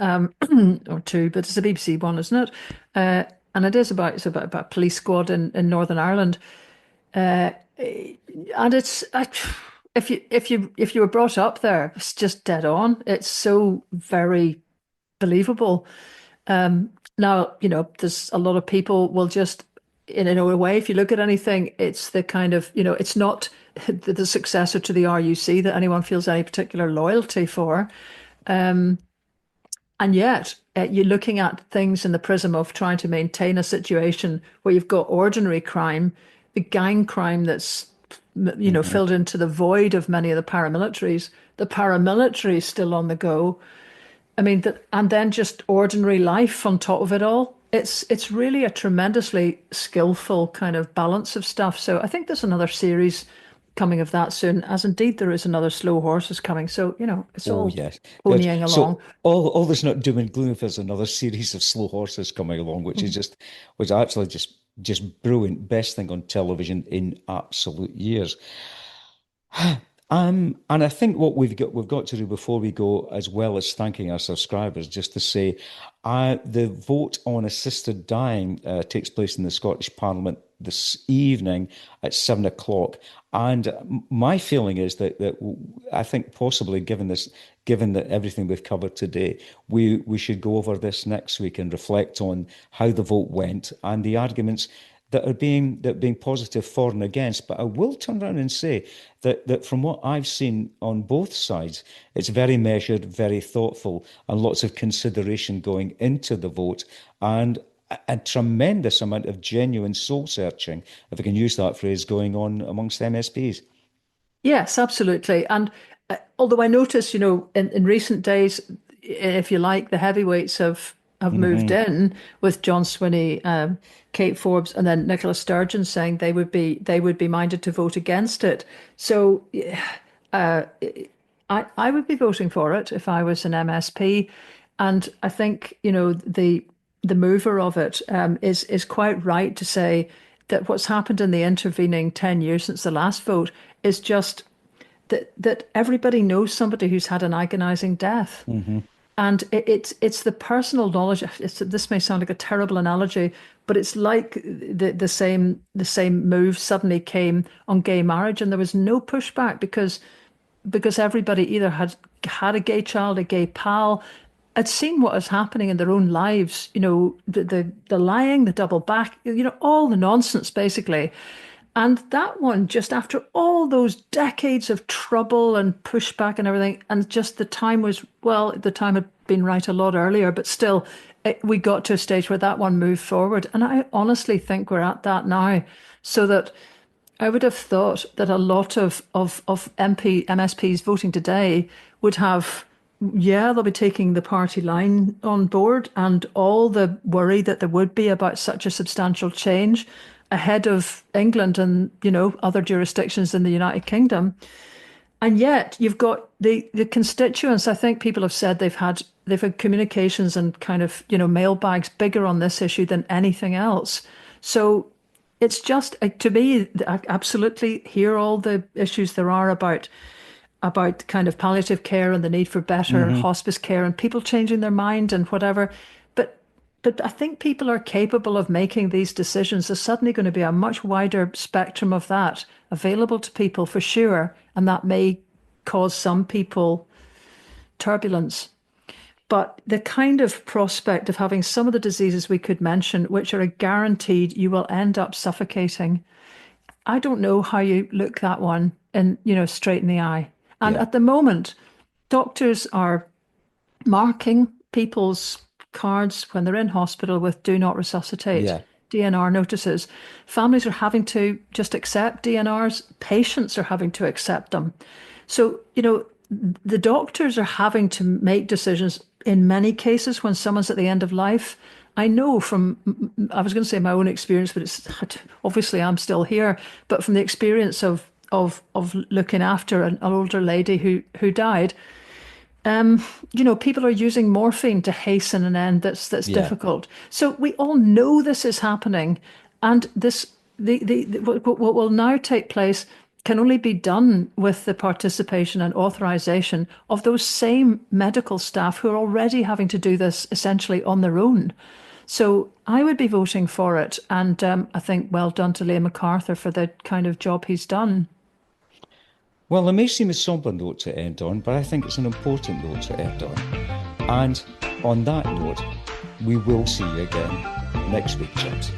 or two, but it's a BBC One, isn't it? And it's about a police squad in Northern Ireland, and if you were brought up there, it's just dead on. It's so very believable. Now, there's a lot of people will just, in a way, if you look at anything, it's the kind of, it's not the successor to the RUC that anyone feels any particular loyalty for. And yet, you're looking at things in the prism of trying to maintain a situation where you've got ordinary crime, the gang crime that's, filled into the void of many of the paramilitaries. The paramilitaries still on the go. I mean, and then just ordinary life on top of it all. It's really a tremendously skillful kind of balance of stuff. So I think there's another series coming of that soon, as indeed there is another Slow Horses coming. So, it's Oh all yes, good. ponying along. So all this not doom and gloom if there's another series of Slow Horses coming along, which actually just brilliant, best thing on television in absolute years. And I think what we've got to do before we go, as well as thanking our subscribers, just to say, the vote on assisted dying takes place in the Scottish Parliament this evening at 7 o'clock. And my feeling is that I think possibly, given that everything we've covered today, we should go over this next week and reflect on how the vote went and the arguments that are being positive for and against. But I will turn around and say that from what I've seen on both sides, it's very measured, very thoughtful, and lots of consideration going into the vote, and a tremendous amount of genuine soul searching, if I can use that phrase, going on amongst MSPs. Yes, absolutely. And although I notice, in recent days, if you like, the heavyweights have moved in with John Swinney, Kate Forbes, and then Nicola Sturgeon saying they would be minded to vote against it. So I would be voting for it if I was an MSP, and I think the mover of it is quite right to say that what's happened in the intervening 10 years since the last vote is just that everybody knows somebody who's had an agonizing death. And it's the personal knowledge. This may sound like a terrible analogy, but it's like the same move suddenly came on gay marriage, and there was no pushback because everybody either had a gay child, a gay pal, had seen what was happening in their own lives. The lying, the double back, all the nonsense basically. And that one, just after all those decades of trouble and pushback and everything, and just the time had been right a lot earlier, but still, we got to a stage where that one moved forward. And I honestly think we're at that now. So that I would have thought that a lot of MSPs voting today would have, they'll be taking the party line on board, and all the worry that there would be about such a substantial change ahead of England and, other jurisdictions in the United Kingdom. And yet you've got the constituents. I think people have said they've had communications and kind of, mailbags bigger on this issue than anything else. So it's just, to me, I absolutely hear all the issues there are about kind of palliative care and the need for better hospice care and people changing their mind and whatever. But I think people are capable of making these decisions. There's suddenly going to be a much wider spectrum of that available to people for sure. And that may cause some people turbulence. But the kind of prospect of having some of the diseases we could mention, which are a guaranteed you will end up suffocating, I don't know how you look that one in, straight in the eye. And Yeah. at the moment, doctors are marking people's cards when they're in hospital with do not resuscitate, Yeah. DNR notices. Families are having to just accept DNRs. Patients are having to accept them. So, the doctors are having to make decisions in many cases when someone's at the end of life. I know from, I was going to say my own experience, but it's obviously I'm still here, but from the experience of looking after an older lady who died, people are using morphine to hasten an end that's Yeah. difficult. So we all know this is happening, and what will now take place can only be done with the participation and authorization of those same medical staff who are already having to do this essentially on their own. So I would be voting for it, and I think well done to Liam MacArthur for the kind of job he's done. Well, it may seem a somber note to end on, but I think it's an important note to end on. And on that note, we will see you again next week, chaps.